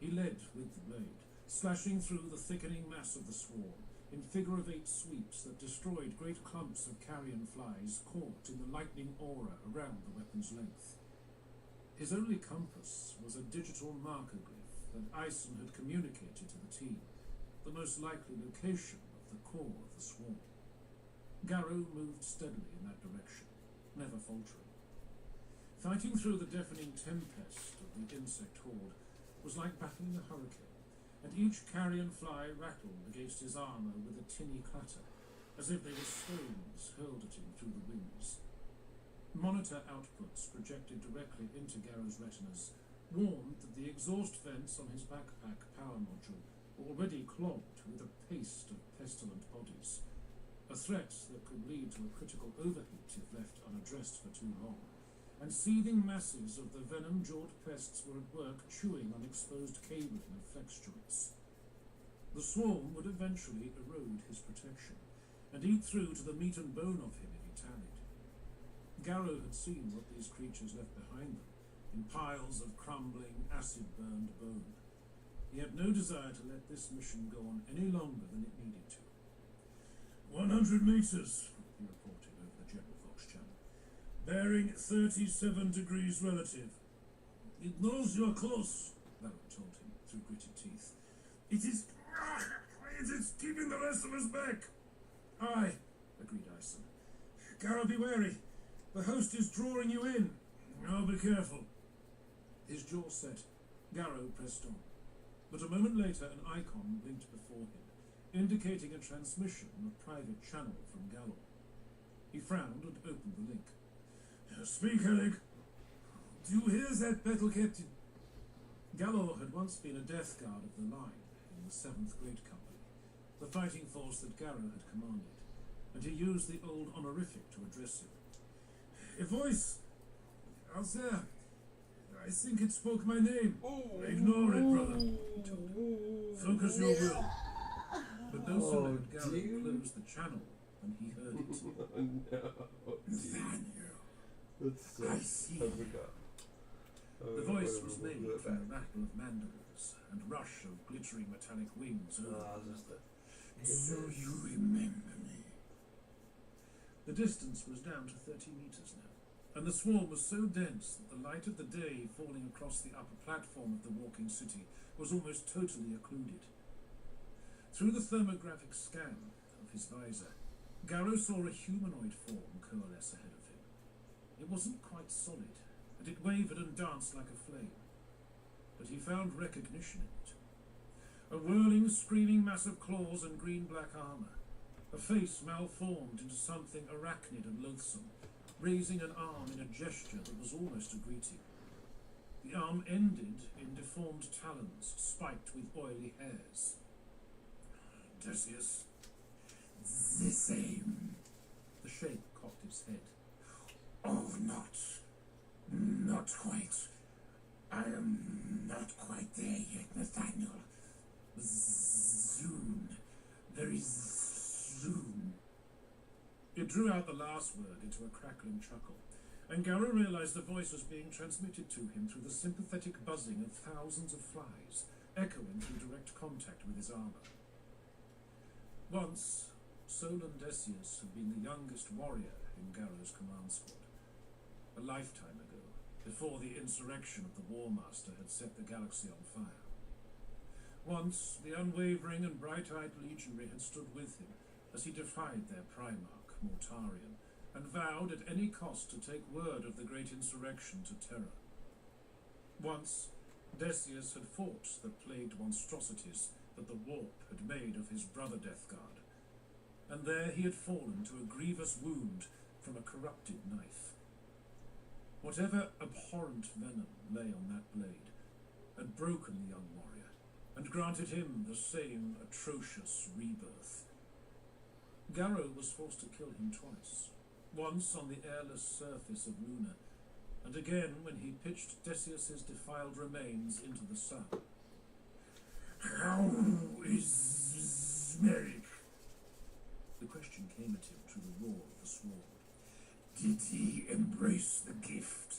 He led with the blade, slashing through the thickening mass of the swarm, in figure-of-8 sweeps that destroyed great clumps of carrion flies caught in the lightning aura around the weapon's length. His only compass was a digital marker glyph that Ison had communicated to the team, the most likely location of the core of the swarm. Garrow moved steadily in that direction, never faltering. Fighting through the deafening tempest of the insect horde was like battling a hurricane, and each carrion fly rattled against his armour with a tinny clatter, as if they were stones hurled at him through the winds. Monitor outputs projected directly into Garrow's retinas warned that the exhaust vents on his backpack power module were already clogged with a paste of pestilent bodies, a threat that could lead to a critical overheat if left unaddressed for too long, and seething masses of the venom-jawed pests were at work chewing on exposed cabling and flex joints. The swarm would eventually erode his protection, and eat through to the meat and bone of him if he tarried. Garrow had seen what these creatures left behind them, in piles of crumbling, acid-burned bone. He had no desire to let this mission go on any longer than it needed to. 100 meters, he reported over the General Vox channel. Bearing 37 degrees relative. It knows you're close, Baron told him through gritted teeth. It is keeping the rest of us back. Aye, agreed Ison. Garrow, be wary. The host is drawing you in. Oh, be careful. His jaw set. Garrow pressed on. But a moment later an icon blinked before him, indicating a transmission on a private channel from Galor. He frowned and opened the link. Speak, Helig. Do you hear that, battle captain? Galor had once been a death guard of the line in the 7th Great Company, the fighting force that Garrow had commanded, and he used the old honorific to address him. A voice out there. I think it spoke my name. Ignore it, brother. Focus your will. But no sooner had Garrow closed the channel than he heard it. No. Nathaniel. That's I see. I forgot. The voice was made from the rattle of mandibles and rush of glittering metallic wings over So you remember me. The distance was down to 30 meters now, and the swarm was so dense that the light of the day falling across the upper platform of the walking city was almost totally occluded. Through the thermographic scan of his visor, Garrow saw a humanoid form coalesce ahead of him. It wasn't quite solid, and it wavered and danced like a flame, but he found recognition in it. A whirling, screaming mass of claws and green-black armor, a face malformed into something arachnid and loathsome, raising an arm in a gesture that was almost a greeting. The arm ended in deformed talons spiked with oily hairs. Decius. The same. The shape cocked its head. Oh, not quite. I am not quite there yet, Nathaniel. Soon. Very soon. It drew out the last word into a crackling chuckle, and Garrow realized the voice was being transmitted to him through the sympathetic buzzing of thousands of flies, echoing through direct contact with his armor. Once, Solon Decius had been the youngest warrior in Garrow's command squad, a lifetime ago, before the insurrection of the War Master had set the galaxy on fire. Once, the unwavering and bright-eyed legionary had stood with him as he defied their Primarch, Mortarion, and vowed at any cost to take word of the great insurrection to Terra. Once, Decius had fought the plagued monstrosities that the warp had made of his brother Death Guard, and there he had fallen to a grievous wound from a corrupted knife. Whatever abhorrent venom lay on that blade had broken the young warrior, and granted him the same atrocious rebirth. Garrow was forced to kill him twice, once on the airless surface of Luna, and again when he pitched Decius's defiled remains into the sun. How is Merrick? The question came at him through the roar of the swarm. Did he embrace the gift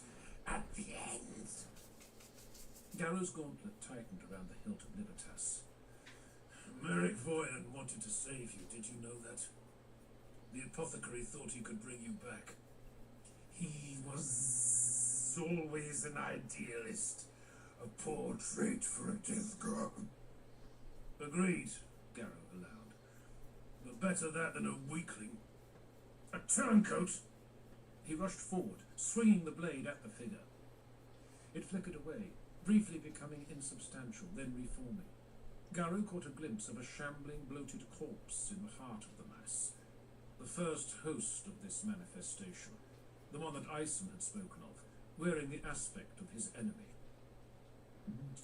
at the end? Garrow's gauntlet tightened around the hilt of Libertas. Merrick Voylan wanted to save you, did you know that? The apothecary thought he could bring you back. He was always an idealist. A poor trait for a death god. Agreed, Garrow allowed. But better that than a weakling. A turncoat! He rushed forward, swinging the blade at the figure. It flickered away, briefly becoming insubstantial, then reforming. Garrow caught a glimpse of a shambling, bloated corpse in the heart of the mass. The first host of this manifestation, the one that Ison had spoken of, wearing the aspect of his enemy.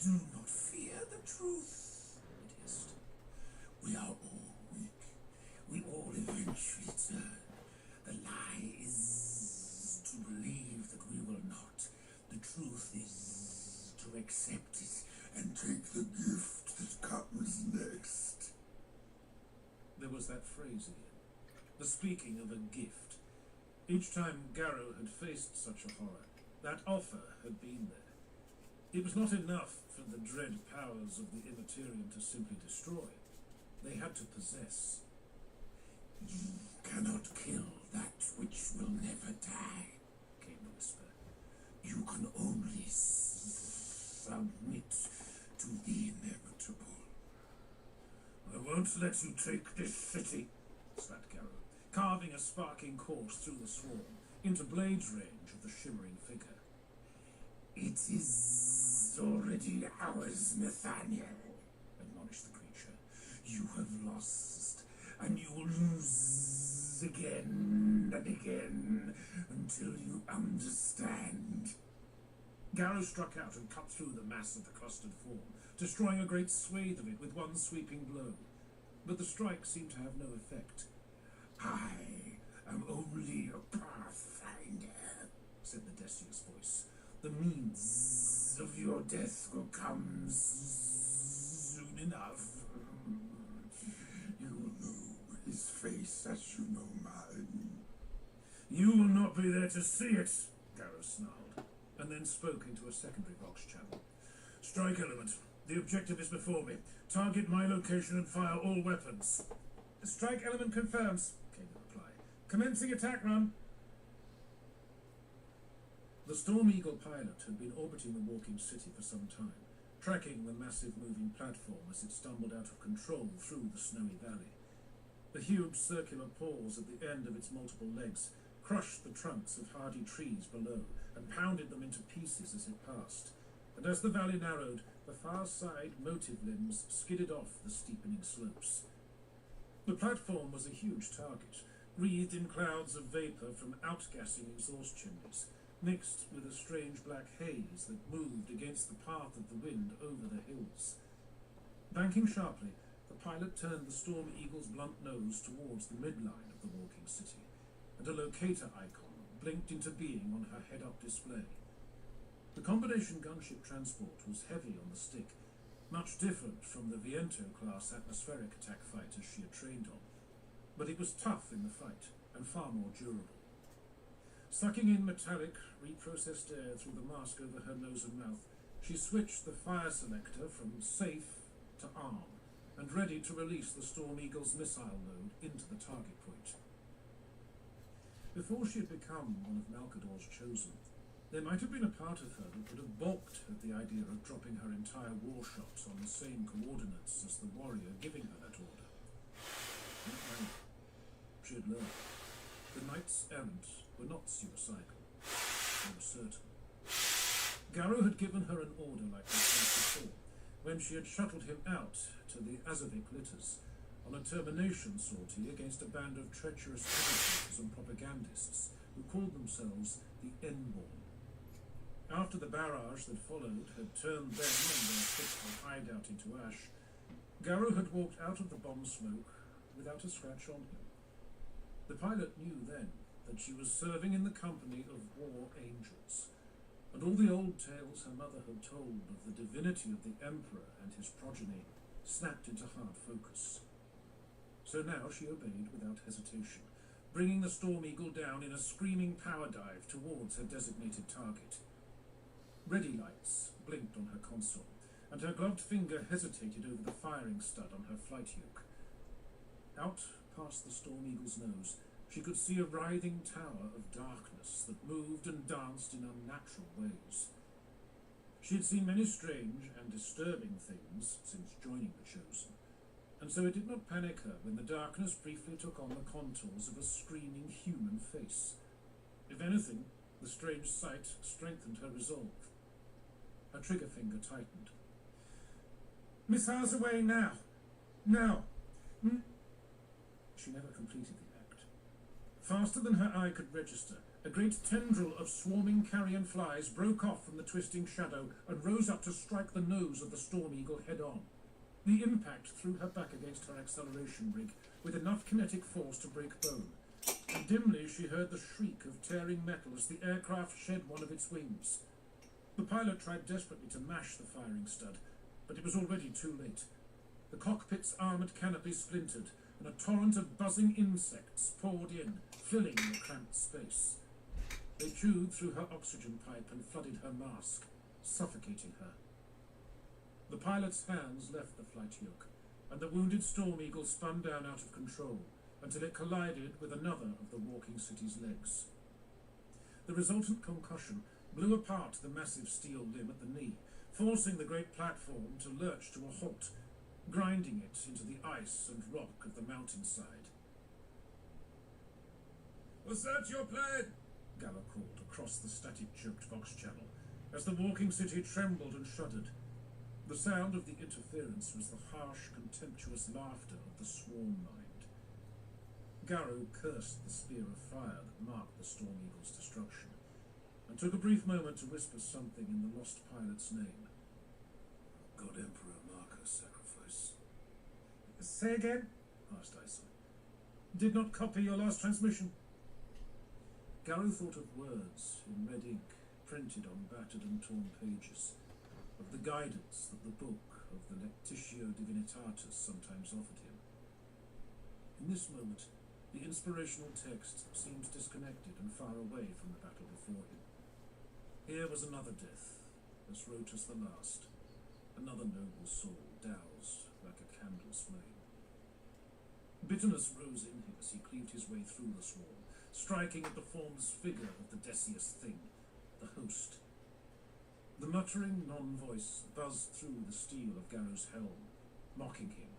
Do not fear the truth, it hissed. We are all weak. We all eventually turn. The lie is to believe that we will not. The truth is to accept it and take the gift that comes next. There was that phrase again, the speaking of a gift. Each time Garrow had faced such a horror, that offer had been there. It was not enough for the dread powers of the Immaterium to simply destroy. They had to possess. You cannot kill that which will never die, came the whisper. You can only submit to the inevitable. I won't let you take this city, spat Garrow, carving a sparking course through the swarm, into blade's range of the shimmering figure. It is already ours, Nathaniel, admonished the creature. You have lost, and you will lose again and again until you understand. Garrow struck out and cut through the mass of the clustered form, destroying a great swathe of it with one sweeping blow. But the strike seemed to have no effect. I am only a pathfinder, said the Decius voice. The means of your death will come soon enough. You will know his face as you know mine. You will not be there to see it, Garrow snarled, and then spoke into a secondary Vox channel. Strike element. The objective is before me. Target my location and fire all weapons. The strike element confirms, came the reply. Commencing attack run. The Storm Eagle pilot had been orbiting the walking city for some time, tracking the massive moving platform as it stumbled out of control through the snowy valley. The huge circular paws at the end of its multiple legs crushed the trunks of hardy trees below and pounded them into pieces as it passed. And as the valley narrowed, the far side motive limbs skidded off the steepening slopes. The platform was a huge target, wreathed in clouds of vapour from outgassing exhaust chimneys, mixed with a strange black haze that moved against the path of the wind over the hills. Banking sharply, the pilot turned the Storm Eagle's blunt nose towards the midline of the walking city, and a locator icon blinked into being on her head-up display. The combination gunship transport was heavy on the stick, much different from the Viento-class atmospheric attack fighters she had trained on, but it was tough in the fight and far more durable. Sucking in metallic, reprocessed air through the mask over her nose and mouth, she switched the fire selector from safe to arm, and ready to release the Storm Eagle's missile load into the target point. Before she had become one of Malcador's chosen, there might have been a part of her that would have balked at the idea of dropping her entire war shots on the same coordinates as the warrior giving her that order. Not now. She had learned. The knights errant were not suicidal. They were certain. Garrow had given her an order like this once before, when she had shuttled him out to the Azovic litters on a termination sortie against a band of treacherous agitators and propagandists who called themselves the N-Born. After the barrage that followed had turned them and their fitful hideout into ash, Garrow had walked out of the bomb smoke without a scratch on him. The pilot knew then that she was serving in the company of war angels, and all the old tales her mother had told of the divinity of the Emperor and his progeny snapped into hard focus. So now she obeyed without hesitation, bringing the Storm Eagle down in a screaming power dive towards her designated target. Ready lights blinked on her console, and her gloved finger hesitated over the firing stud on her flight yoke. Out past the Storm Eagle's nose, she could see a writhing tower of darkness that moved and danced in unnatural ways. She had seen many strange and disturbing things since joining the Chosen, and so it did not panic her when the darkness briefly took on the contours of a screaming human face. If anything, the strange sight strengthened her resolve. Her trigger finger tightened. "Missiles away now! Now!" She never completed the act. Faster than her eye could register, a great tendril of swarming carrion flies broke off from the twisting shadow and rose up to strike the nose of the Storm Eagle head-on. The impact threw her back against her acceleration rig with enough kinetic force to break bone, and dimly she heard the shriek of tearing metal as the aircraft shed one of its wings. The pilot tried desperately to mash the firing stud, but it was already too late. The cockpit's armoured canopy splintered, and a torrent of buzzing insects poured in, filling the cramped space. They chewed through her oxygen pipe and flooded her mask, suffocating her. The pilot's hands left the flight yoke, and the wounded Storm Eagle spun down out of control until it collided with another of the walking city's legs. The resultant concussion blew apart the massive steel limb at the knee, forcing the great platform to lurch to a halt, grinding it into the ice and rock of the mountainside. Was that your plan? Gala called across the static-choked Vox channel as the walking city trembled and shuddered. The sound of the interference was the harsh, contemptuous laughter of the swarm mind. Garrow cursed the spear of fire that marked the Storm Eagle's destruction, and took a brief moment to whisper something in the lost pilot's name. God Emperor, mark her sacrifice. Say again? Asked Isa. Did not copy your last transmission. Garrow thought of words in red ink, printed on battered and torn pages, of the guidance that the book of the Lectitio Divinitatis sometimes offered him. In this moment, the inspirational text seemed disconnected and far away from the battle before him. Here was another death, as rote as the last, another noble soul doused like a candle's flame. Bitterness rose in him as he cleaved his way through the swarm, striking at the formless figure of the Decius thing, the host. The muttering non-voice buzzed through the steel of Garrow's helm, mocking him.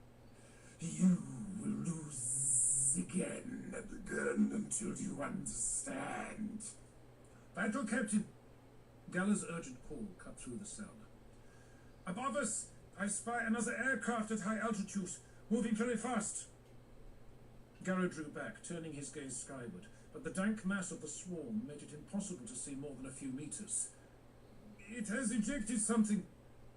You will lose again and again until you understand. Battle Captain! Gala's urgent call cut through the sound. Above us, I spy another aircraft at high altitude, moving very fast. Garrow drew back, turning his gaze skyward, but the dank mass of the swarm made it impossible to see more than a few meters. It has ejected something,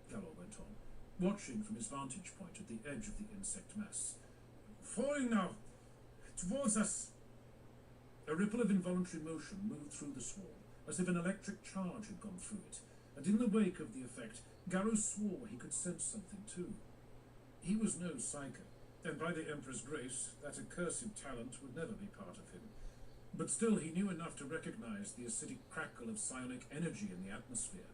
Gallo went on, watching from his vantage point at the edge of the insect mass. Falling now, towards us. A ripple of involuntary motion moved through the swarm, as if an electric charge had gone through it, and in the wake of the effect, Garrow swore he could sense something too. He was no psyker, and by the Emperor's grace, that accursed talent would never be part of him. But still he knew enough to recognize the acidic crackle of psionic energy in the atmosphere.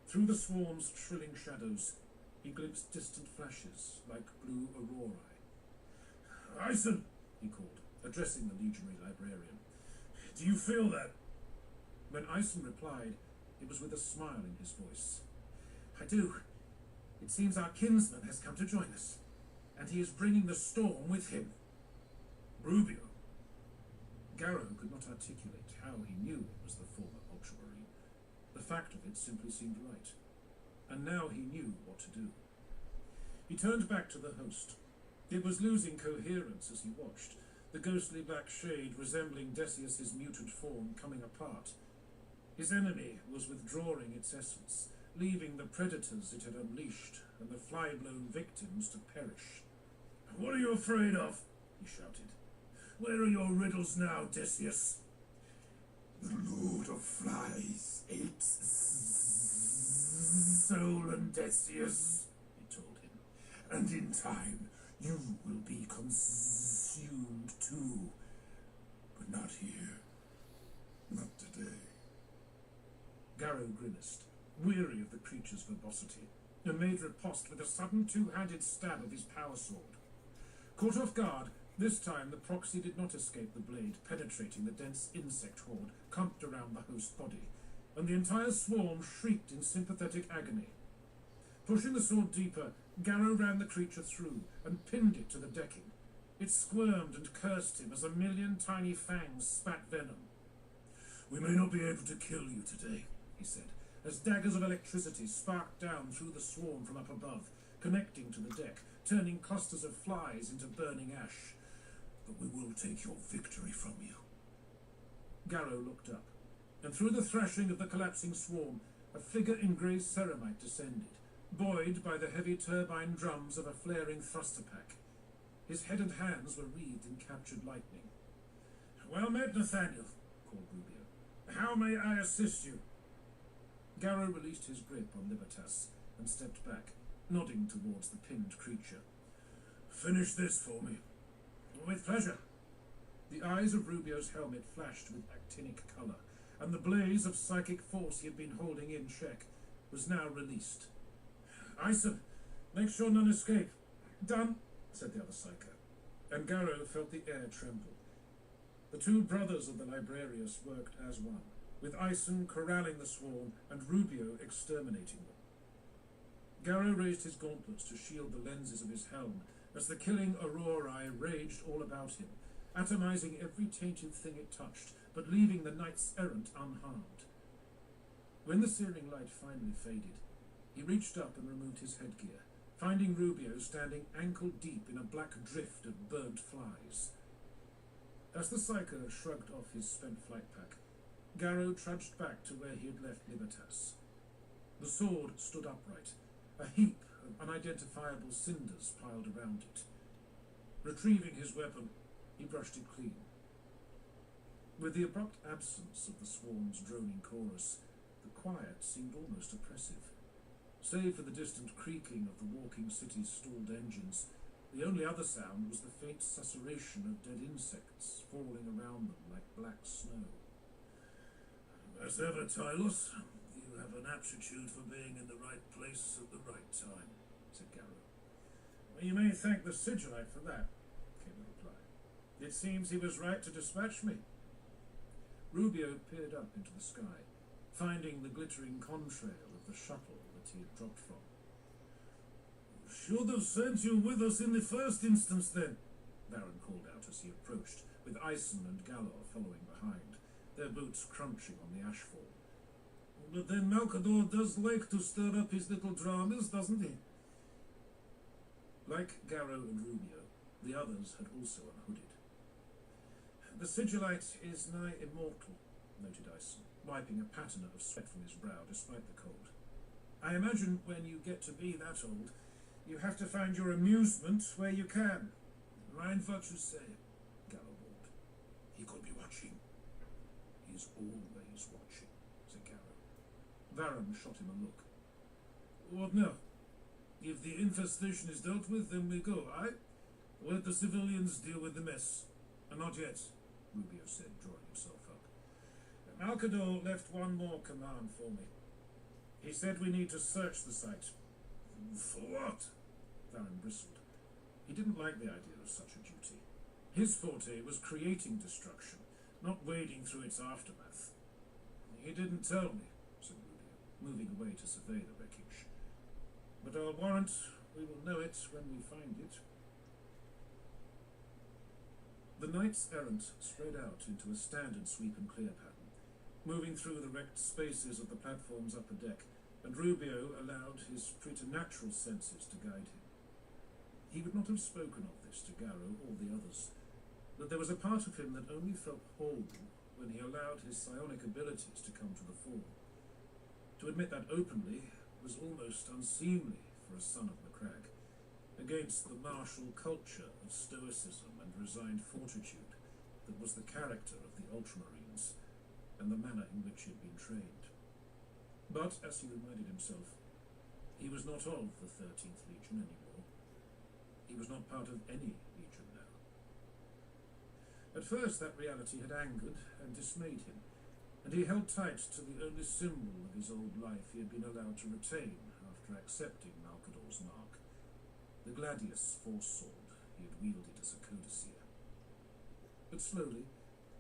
Through the swarm's shrilling shadows, he glimpsed distant flashes like blue aurorae. Ison, he called, addressing the legionary librarian. do you feel that? When Ison replied, it was with a smile in his voice. I do. It seems our kinsman has come to join us, and he is bringing the storm with him. Rubio. Garrow could not articulate how he knew it was the former Ultramarine. The fact of it simply seemed right, and now he knew what to do. He turned back to the host. It was losing coherence as he watched, the ghostly black shade resembling Decius's mutant form coming apart. His enemy was withdrawing its essence, leaving the predators it had unleashed and the fly-blown victims to perish. What are you afraid of? He shouted. Where are your riddles now, Decius? The Lord of Flies ate Solon, Decius, he told him. And in time, you will be consumed too. But not here. Not today. Garrow grimaced, weary of the creature's verbosity, and made riposte with a sudden two-handed stab of his power sword. Caught off guard, this time the proxy did not escape the blade, penetrating the dense insect horde clumped around the host body, and the entire swarm shrieked in sympathetic agony. Pushing the sword deeper, Garrow ran the creature through and pinned it to the decking. It squirmed and cursed him as a million tiny fangs spat venom. We may not be able to kill you today, he said, as daggers of electricity sparked down through the swarm from up above, connecting to the deck, turning clusters of flies into burning ash. but we will take your victory from you. Garrow looked up, and through the thrashing of the collapsing swarm, a figure in grey ceramite descended, buoyed by the heavy turbine drums of a flaring thruster pack. His head and hands were wreathed in captured lightning. Well met, Nathaniel, called Rubio. How may I assist you? Garrow released his grip on Libertas and stepped back, nodding towards the pinned creature. Finish this for me. With pleasure. The eyes of Rubio's helmet flashed with actinic colour, and the blaze of psychic force he had been holding in check was now released. Ison, make sure none escape. Done, said the other psycho, and Garrow felt the air tremble. The two brothers of the Librarius worked as one, with Ison corralling the swarm and Rubio exterminating them. Garrow raised his gauntlets to shield the lenses of his helm as the killing aurorae raged all about him, atomizing every tainted thing it touched, but leaving the knights errant unharmed. When the searing light finally faded, he reached up and removed his headgear, finding Rubio standing ankle-deep in a black drift of burnt flies. As the psycho shrugged off his spent flight pack, Garrow trudged back to where he had left Libertas. The sword stood upright, a heap of unidentifiable cinders piled around it. Retrieving his weapon, he brushed it clean. With the abrupt absence of the swarm's droning chorus, the quiet seemed almost oppressive. Save for the distant creaking of the walking city's stalled engines, the only other sound was the faint susurration of dead insects falling around them like black snow. As ever, Tylos, you have an aptitude for being in the right place at the right time, said Garrow. Well, you may thank the Sigillite for that, came the reply. It seems he was right to dispatch me. Rubio peered up into the sky, finding the glittering contrail of the shuttle that he had dropped from. Should have sent you with us in the first instance, then, Baron called out as he approached, with Ison and Galor following behind, their boots crunching on the ashfall. But then Malcador does like to stir up his little dramas, doesn't he? Like Garrow and Rubio, the others had also unhooded. The Sigillite is nigh immortal, noted Ison, wiping a pattern of sweat from his brow despite the cold. I imagine when you get to be that old, you have to find your amusement where you can. Mind what you say, Gallo warned. He could be watching. He's always watching, said Garrow. Varron shot him a look. What now? If the infestation is dealt with, then we go, aye? Let the civilians deal with the mess. Not yet, Rubio said, drawing himself up. Malcador left one more command for me. He said we need to search the site. For what? Varron bristled. He didn't like the idea of such a duty. His forte was creating destruction, not wading through its aftermath. He didn't tell me, said Rubio, moving away to survey the wreckage. But I'll warrant we will know it when we find it. The knights errant spread out into a standard sweep and clear pattern, moving through the wrecked spaces of the platform's upper deck, and Rubio allowed his preternatural senses to guide him. He would not have spoken of this to Garrow or the others, but there was a part of him that only felt whole when he allowed his psionic abilities to come to the fore. To admit that openly was almost unseemly for a son of Macragge, against the martial culture of stoicism and resigned fortitude that was the character of the Ultramarines and the manner in which he had been trained. But, as he reminded himself, he was not of the 13th Legion anymore. He was not part of any legion now. At first that reality had angered and dismayed him, and he held tight to the only symbol of his old life he had been allowed to retain after accepting Malcador's mark, the gladius force sword he had wielded as a codicea. But slowly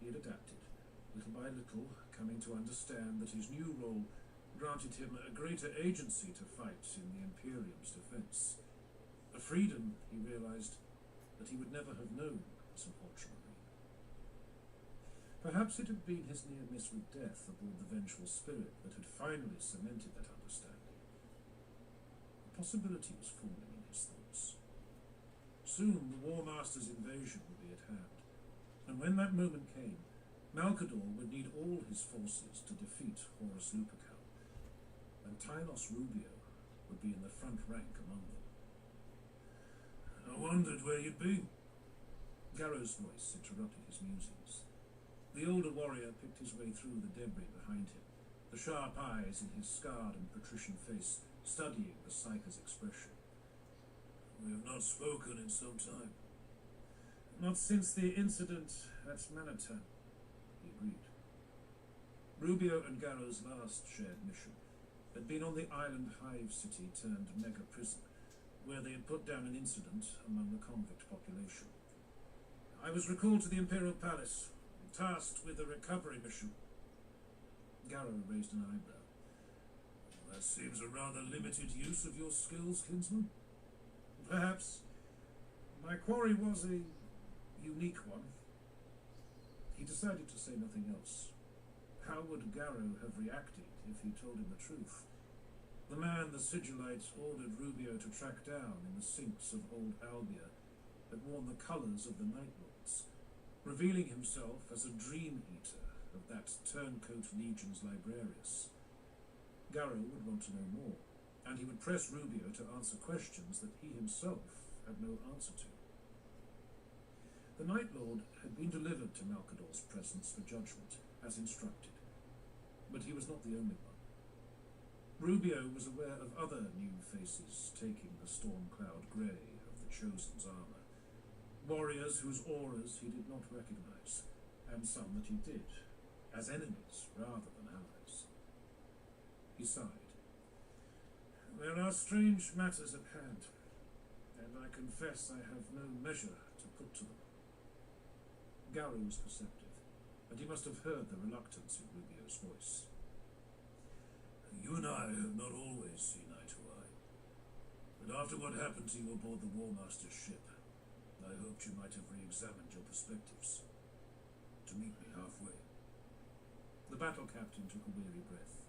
he had adapted, little by little coming to understand that his new role granted him a greater agency to fight in the Imperium's defence, a freedom, he realised, that he would never have known as an Ultramarine. Perhaps it had been his near miss with death aboard the Vengeful Spirit that had finally cemented that understanding. A possibility was forming in his thoughts. Soon the War Master's invasion would be at hand, and when that moment came, Malcador would need all his forces to defeat Horus Lupercal, and Tylos Rubio would be in the front rank among them. I wondered where you'd been. Garrow's voice interrupted his musings. The older warrior picked his way through the debris behind him, the sharp eyes in his scarred and patrician face studying the Psyker's expression. We have not spoken in some time. Not since the incident at Manhattan, he agreed. Rubio and Garrow's last shared mission had been on the island hive city turned mega prison, where they had put down an incident among the convict population. I was recalled to the Imperial Palace, tasked with a recovery mission. Garrow raised an eyebrow. That seems a rather limited use of your skills, kinsman. Perhaps. My quarry was a unique one. He decided to say nothing else. How would Garrow have reacted if he told him the truth? The man the Sigillites ordered Rubio to track down in the sinks of Old Albia had worn the colours of the Night Lords, revealing himself as a dream-eater of that turncoat legion's librarius. Garrow would want to know more, and he would press Rubio to answer questions that he himself had no answer to. The Night Lord had been delivered to Malcador's presence for judgment, as instructed, but he was not the only one. Rubio was aware of other new faces taking the storm-cloud grey of the Chosen's armour, warriors whose auras he did not recognise, and some that he did, as enemies rather than allies. He sighed. There are strange matters at hand, and I confess I have no measure to put to them. Garrow was perceptive, and he must have heard the reluctance in Rubio's voice. You and I have not always seen eye to eye, but after what happened to you aboard the War Master's ship, I hoped you might have re-examined your perspectives, to meet me halfway. The battle captain took a weary breath.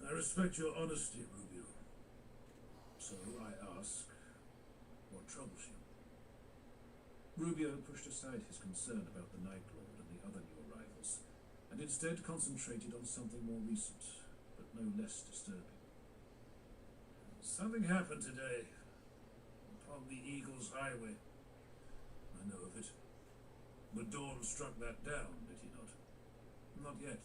I respect your honesty, Rubio. So I ask, what troubles you? Rubio pushed aside his concern about the Night Lord and the other new arrivals, and instead concentrated on something more recent, but no less disturbing. Something happened today, upon the Eagle's Highway. I know of it. But Dawn struck that down, did he not? Not yet.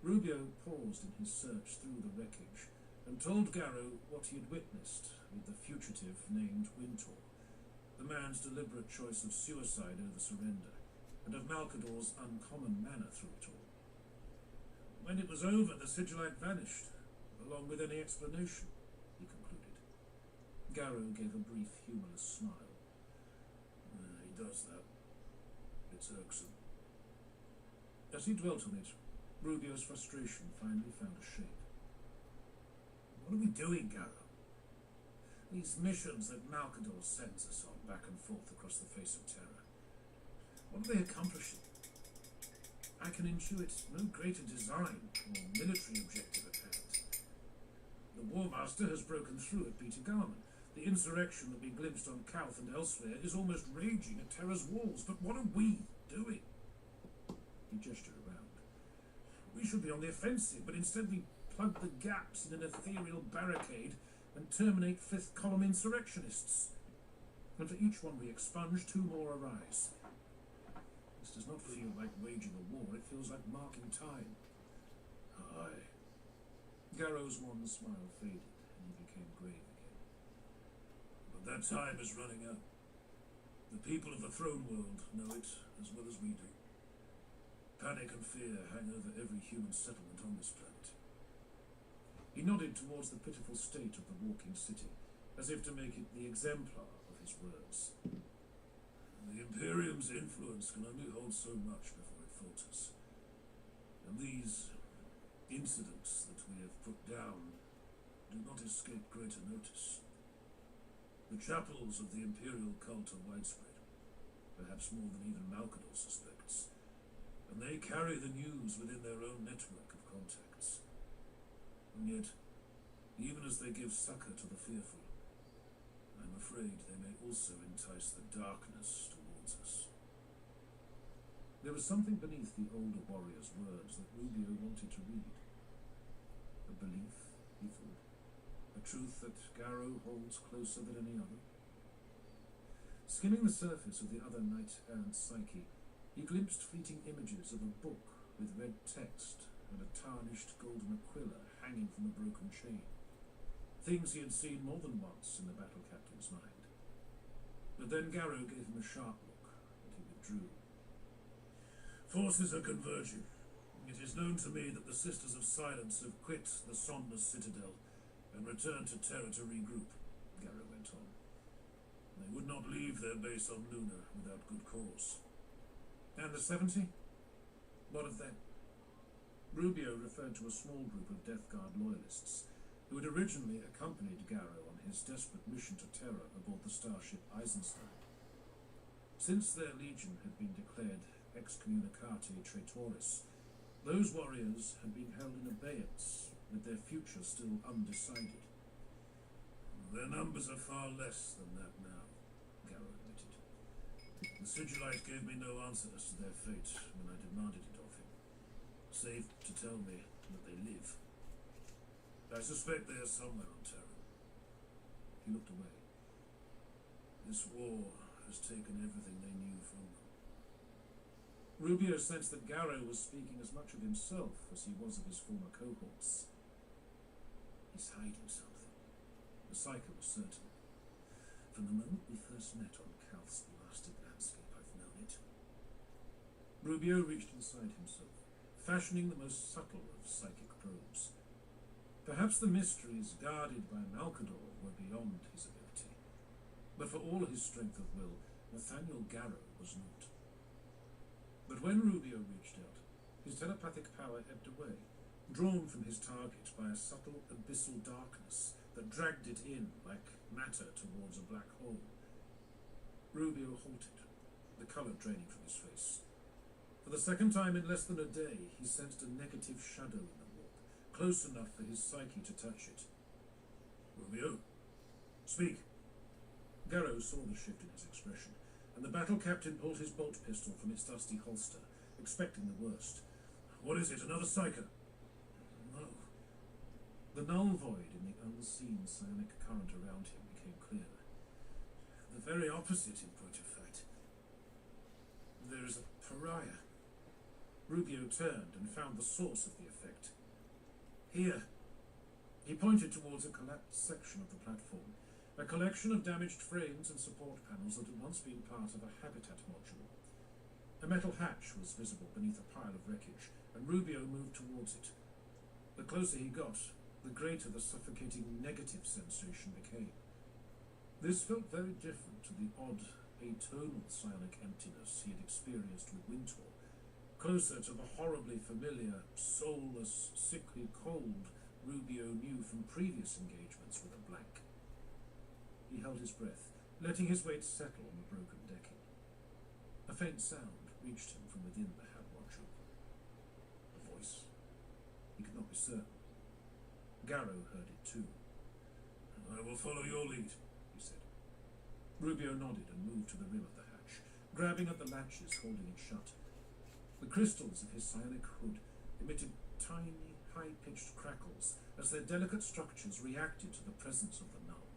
Rubio paused in his search through the wreckage, and told Garrow what he had witnessed with the fugitive named Wintor, the man's deliberate choice of suicide over surrender, and of Malcador's uncommon manner through it all. When it was over, the Sigillite vanished, along with any explanation, he concluded. Garrow gave a brief, humorless smile. He does that. It's irksome. As he dwelt on it, Rubio's frustration finally found a shape. What are we doing, Garrow? These missions that Malcador sends us on back and forth across the face of Terra. What are they accomplishing? I can intuit no greater design or military objective at hand. The War Master has broken through at Beta Garman. The insurrection that we glimpsed on Calth and elsewhere is almost raging at Terra's walls. But what are we doing? He gestured around. We should be on the offensive, but instead we plug the gaps in an ethereal barricade and terminate fifth column insurrectionists. And for each one we expunge, 2 more arise. This does not feel like waging a war, it feels like marking time. Aye. Garrow's wan smile faded, and he became grave again. But that time is running out. The people of the throne world know it as well as we do. Panic and fear hang over every human settlement on this planet. He nodded towards the pitiful state of the walking city, as if to make it the exemplar of his words. The Imperium's influence can only hold so much before it falters. And these incidents that we have put down do not escape greater notice. The chapels of the Imperial cult are widespread, perhaps more than even Malkador suspects, and they carry the news within their own network of contacts. And yet, even as they give succor to the fearful, I'm afraid they may also entice the darkness towards us. There was something beneath the older warrior's words that Rubio wanted to read. A belief, he thought. A truth that Garrow holds closer than any other. Skimming the surface of the other knight-errant's psyche, he glimpsed fleeting images of a book with red text and a tarnished golden aquila hanging from a broken chain. Things he had seen more than once in the battle captain's mind. But then Garrow gave him a sharp look, and he withdrew. Forces are converging. It is known to me that the Sisters of Silence have quit the Somnus Citadel and returned to Terra to regroup, Garrow went on. They would not leave their base on Luna without good cause. And the 70? What of them? Rubio referred to a small group of Death Guard loyalists who had originally accompanied Garrow on his desperate mission to Terra aboard the starship Eisenstein. Since their legion had been declared excommunicati traitoris, those warriors had been held in abeyance, with their future still undecided. Their numbers are far less than that now, Garrow admitted. The Sigillite gave me no answer as to their fate when I demanded it of him, save to tell me that they live. I suspect they are somewhere on Terra. He looked away. This war has taken everything they knew from them. Rubio sensed that Garrow was speaking as much of himself as he was of his former cohorts. He's hiding something. The Psyker was certain. From the moment we first met on Calth's blasted landscape, I've known it. Rubio reached inside himself, fashioning the most subtle of psychic probes. Perhaps the mysteries guarded by Malkador were beyond his ability, but for all his strength of will, Nathaniel Garrow was not. But when Rubio reached out, his telepathic power ebbed away, drawn from his target by a subtle abyssal darkness that dragged it in like matter towards a black hole. Rubio halted, the colour draining from his face. For the second time in less than a day, he sensed a negative shadow in the warp, close enough for his psyche to touch it. Rubio, speak. Garrow saw the shift in his expression, and the battle captain pulled his bolt pistol from its dusty holster, expecting the worst. What is it, another psyker? No. The null void in the unseen psionic current around him became clearer. The very opposite, in point of fact. There is a pariah. Rubio turned and found the source of the effect. Here. He pointed towards a collapsed section of the platform, a collection of damaged frames and support panels that had once been part of a habitat module. A metal hatch was visible beneath a pile of wreckage, and Rubio moved towards it. The closer he got, the greater the suffocating negative sensation became. This felt very different to the odd, atonal psionic emptiness he had experienced with Wintor, closer to the horribly familiar, soulless, sickly cold Rubio knew from previous engagements with a blank. He held his breath, letting his weight settle on the broken decking. A faint sound reached him from within the HAB module. A voice. He could not be certain. Garrow heard it too. I will follow your lead, he said. Rubio nodded and moved to the rim of the hatch, grabbing at the latches holding it shut. The crystals of his psionic hood emitted tiny, high-pitched crackles as their delicate structures reacted to the presence of the null.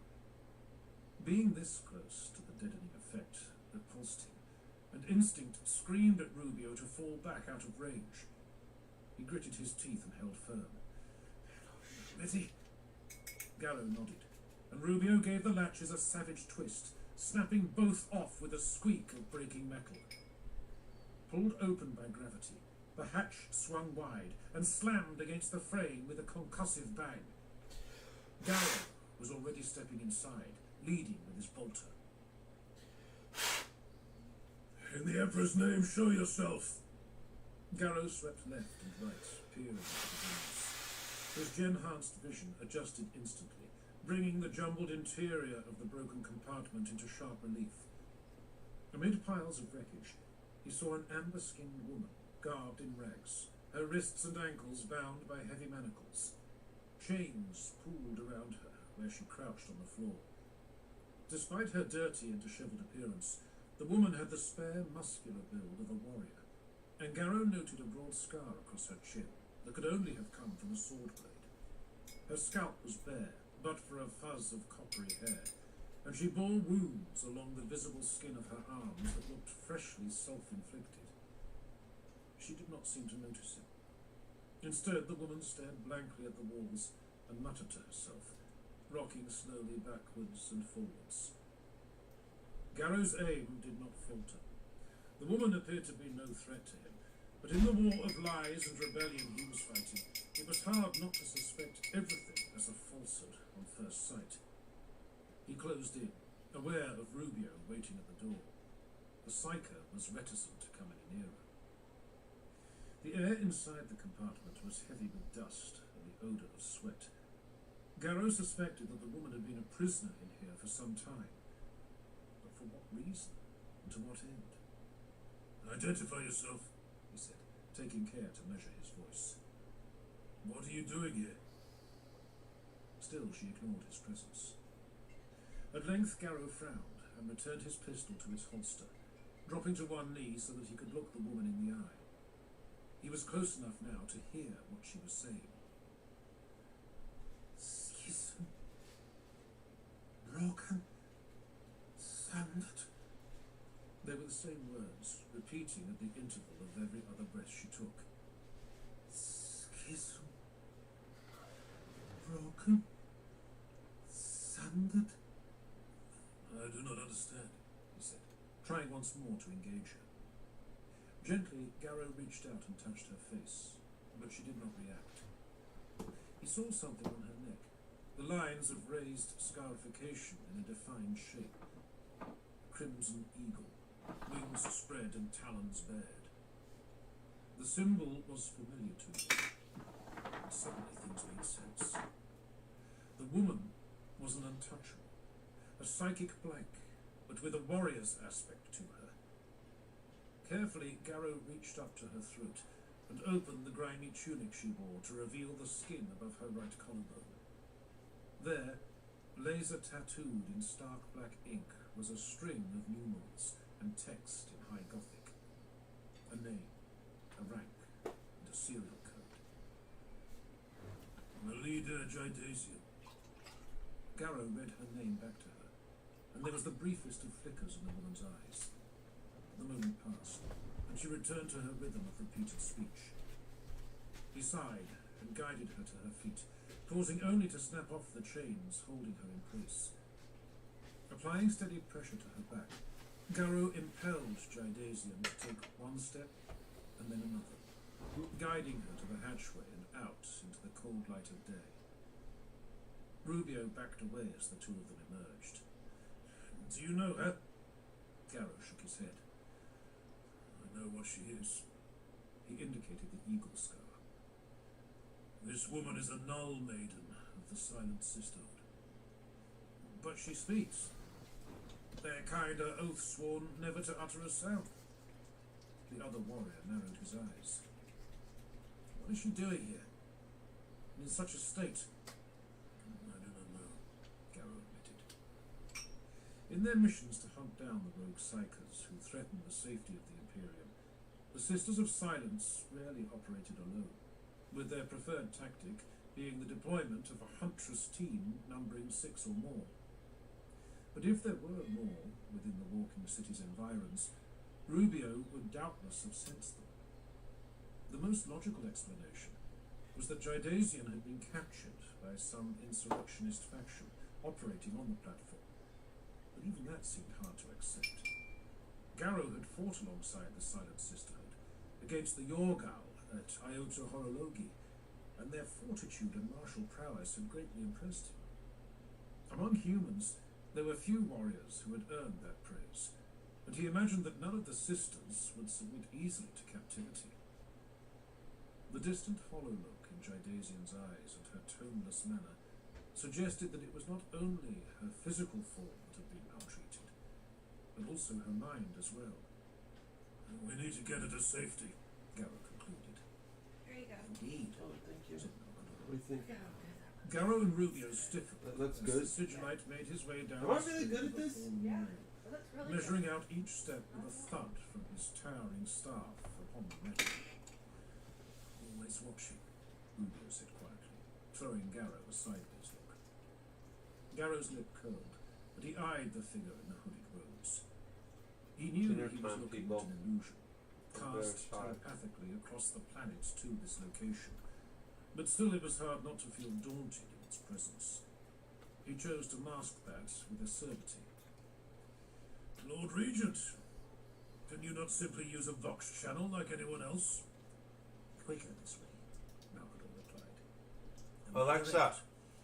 Being this close to the deadening effect repulsed him, and instinct screamed at Rubio to fall back out of range. He gritted his teeth and held firm. Ready? Gallo nodded, and Rubio gave the latches a savage twist, snapping both off with a squeak of breaking metal. Pulled open by gravity, the hatch swung wide and slammed against the frame with a concussive bang. Gallo was already stepping inside, leading with his bolter. In the Emperor's name, show yourself! Garrow swept left and right, peering into the glass. His gen-enhanced vision adjusted instantly, bringing the jumbled interior of the broken compartment into sharp relief. Amid piles of wreckage, he saw an amber-skinned woman, garbed in rags, her wrists and ankles bound by heavy manacles. Chains pooled around her where she crouched on the floor. Despite her dirty and disheveled appearance, the woman had the spare, muscular build of a warrior, and Garrow noted a broad scar across her chin that could only have come from a sword blade. Her scalp was bare, but for a fuzz of coppery hair, and she bore wounds along the visible skin of her arms that looked freshly self-inflicted. She did not seem to notice him. Instead, the woman stared blankly at the walls and muttered to herself, rocking slowly backwards and forwards. Garrow's aim did not falter. The woman appeared to be no threat to him, but in the war of lies and rebellion he was fighting, it was hard not to suspect everything as a falsehood on first sight. He closed in, aware of Rubio waiting at the door. The psyker was reticent to come any nearer. The air inside the compartment was heavy with dust and the odour of sweat. Garrow suspected that the woman had been a prisoner in here for some time. But for what reason, and to what end? Identify yourself, he said, taking care to measure his voice. What are you doing here? Still she ignored his presence. At length Garrow frowned and returned his pistol to its holster, dropping to one knee so that he could look the woman in the eye. He was close enough now to hear what she was saying. Schism. Broken. Sundered. They were the same words, repeating at the interval of every other breath she took. Schism. Broken. Sundered. I do not understand, he said, trying once more to engage her. Gently, Garrow reached out and touched her face, but she did not react. He saw something on her neck, the lines of raised scarification in a defined shape. Crimson eagle, wings spread and talons bared. The symbol was familiar to him, and suddenly things made sense. The woman was an untouchable, a psychic blank, but with a warrior's aspect to her. Carefully, Garrow reached up to her throat and opened the grimy tunic she wore to reveal the skin above her right collarbone. There, laser tattooed in stark black ink, was a string of numerals and text in High Gothic. A name, a rank, and a serial code. Melida Jidasian. Garrow read her name back to her, and there was the briefest of flickers in the woman's eyes. The moment passed, and she returned to her rhythm of repeated speech. He sighed and guided her to her feet, pausing only to snap off the chains holding her in place. Applying steady pressure to her back, Garrow impelled Jidasian to take one step and then another, guiding her to the hatchway and out into the cold light of day. Rubio backed away as the two of them emerged. Do you know her? Garrow shook his head. I know what she is. He indicated the eagle scar. This woman is a null maiden of the Silent Sisterhood. But she speaks. Their kind are oath sworn never to utter a sound. The other warrior narrowed his eyes. What is she doing here? And in such a state? I do not know, Garrow admitted. In their missions to hunt down the rogue psychers who threatened the safety of the Imperium, The Sisters of Silence rarely operated alone, with their preferred tactic being the deployment of a huntress team numbering 6 or more. But if there were more within the Walking City's environs, Rubio would doubtless have sensed them. The most logical explanation was that Jidasian had been captured by some insurrectionist faction operating on the platform, but even that seemed hard to accept. Garrow had fought alongside the Silent Sisterhood against the Yorgal at Iota Horologi, and their fortitude and martial prowess had greatly impressed him. Among humans, there were few warriors who had earned that praise, and he imagined that none of the sisters would submit easily to captivity. The distant hollow look in Jidasian's eyes and her toneless manner suggested that it was not only her physical form that had been maltreated, but also her mind as well. We need to get her to safety, Garrow concluded. Here you go. Indeed, Oh, thank you. said Malcolm. What do you think? Garrow and Rubio stiffened That looks as good. the Sigilite made his way down Am I the really street good at of the this? fallen Yeah. man, It looks really measuring out each step with a thud from his towering staff upon the metal. Always watching, Rubio said quietly, throwing Garrow a sideways look. Garrow's lip curled, but he eyed the figure in the hooded robes. He knew Dinner he was time, looking people. at an illusion, I'm very cast tired. telepathically across the planet to this location, but still it was hard not to feel daunted in its presence. He chose to mask that with acerbity. Lord Regent, can you not simply use a Vox channel like anyone else? Quicker this way, Malcolm replied. Alexa,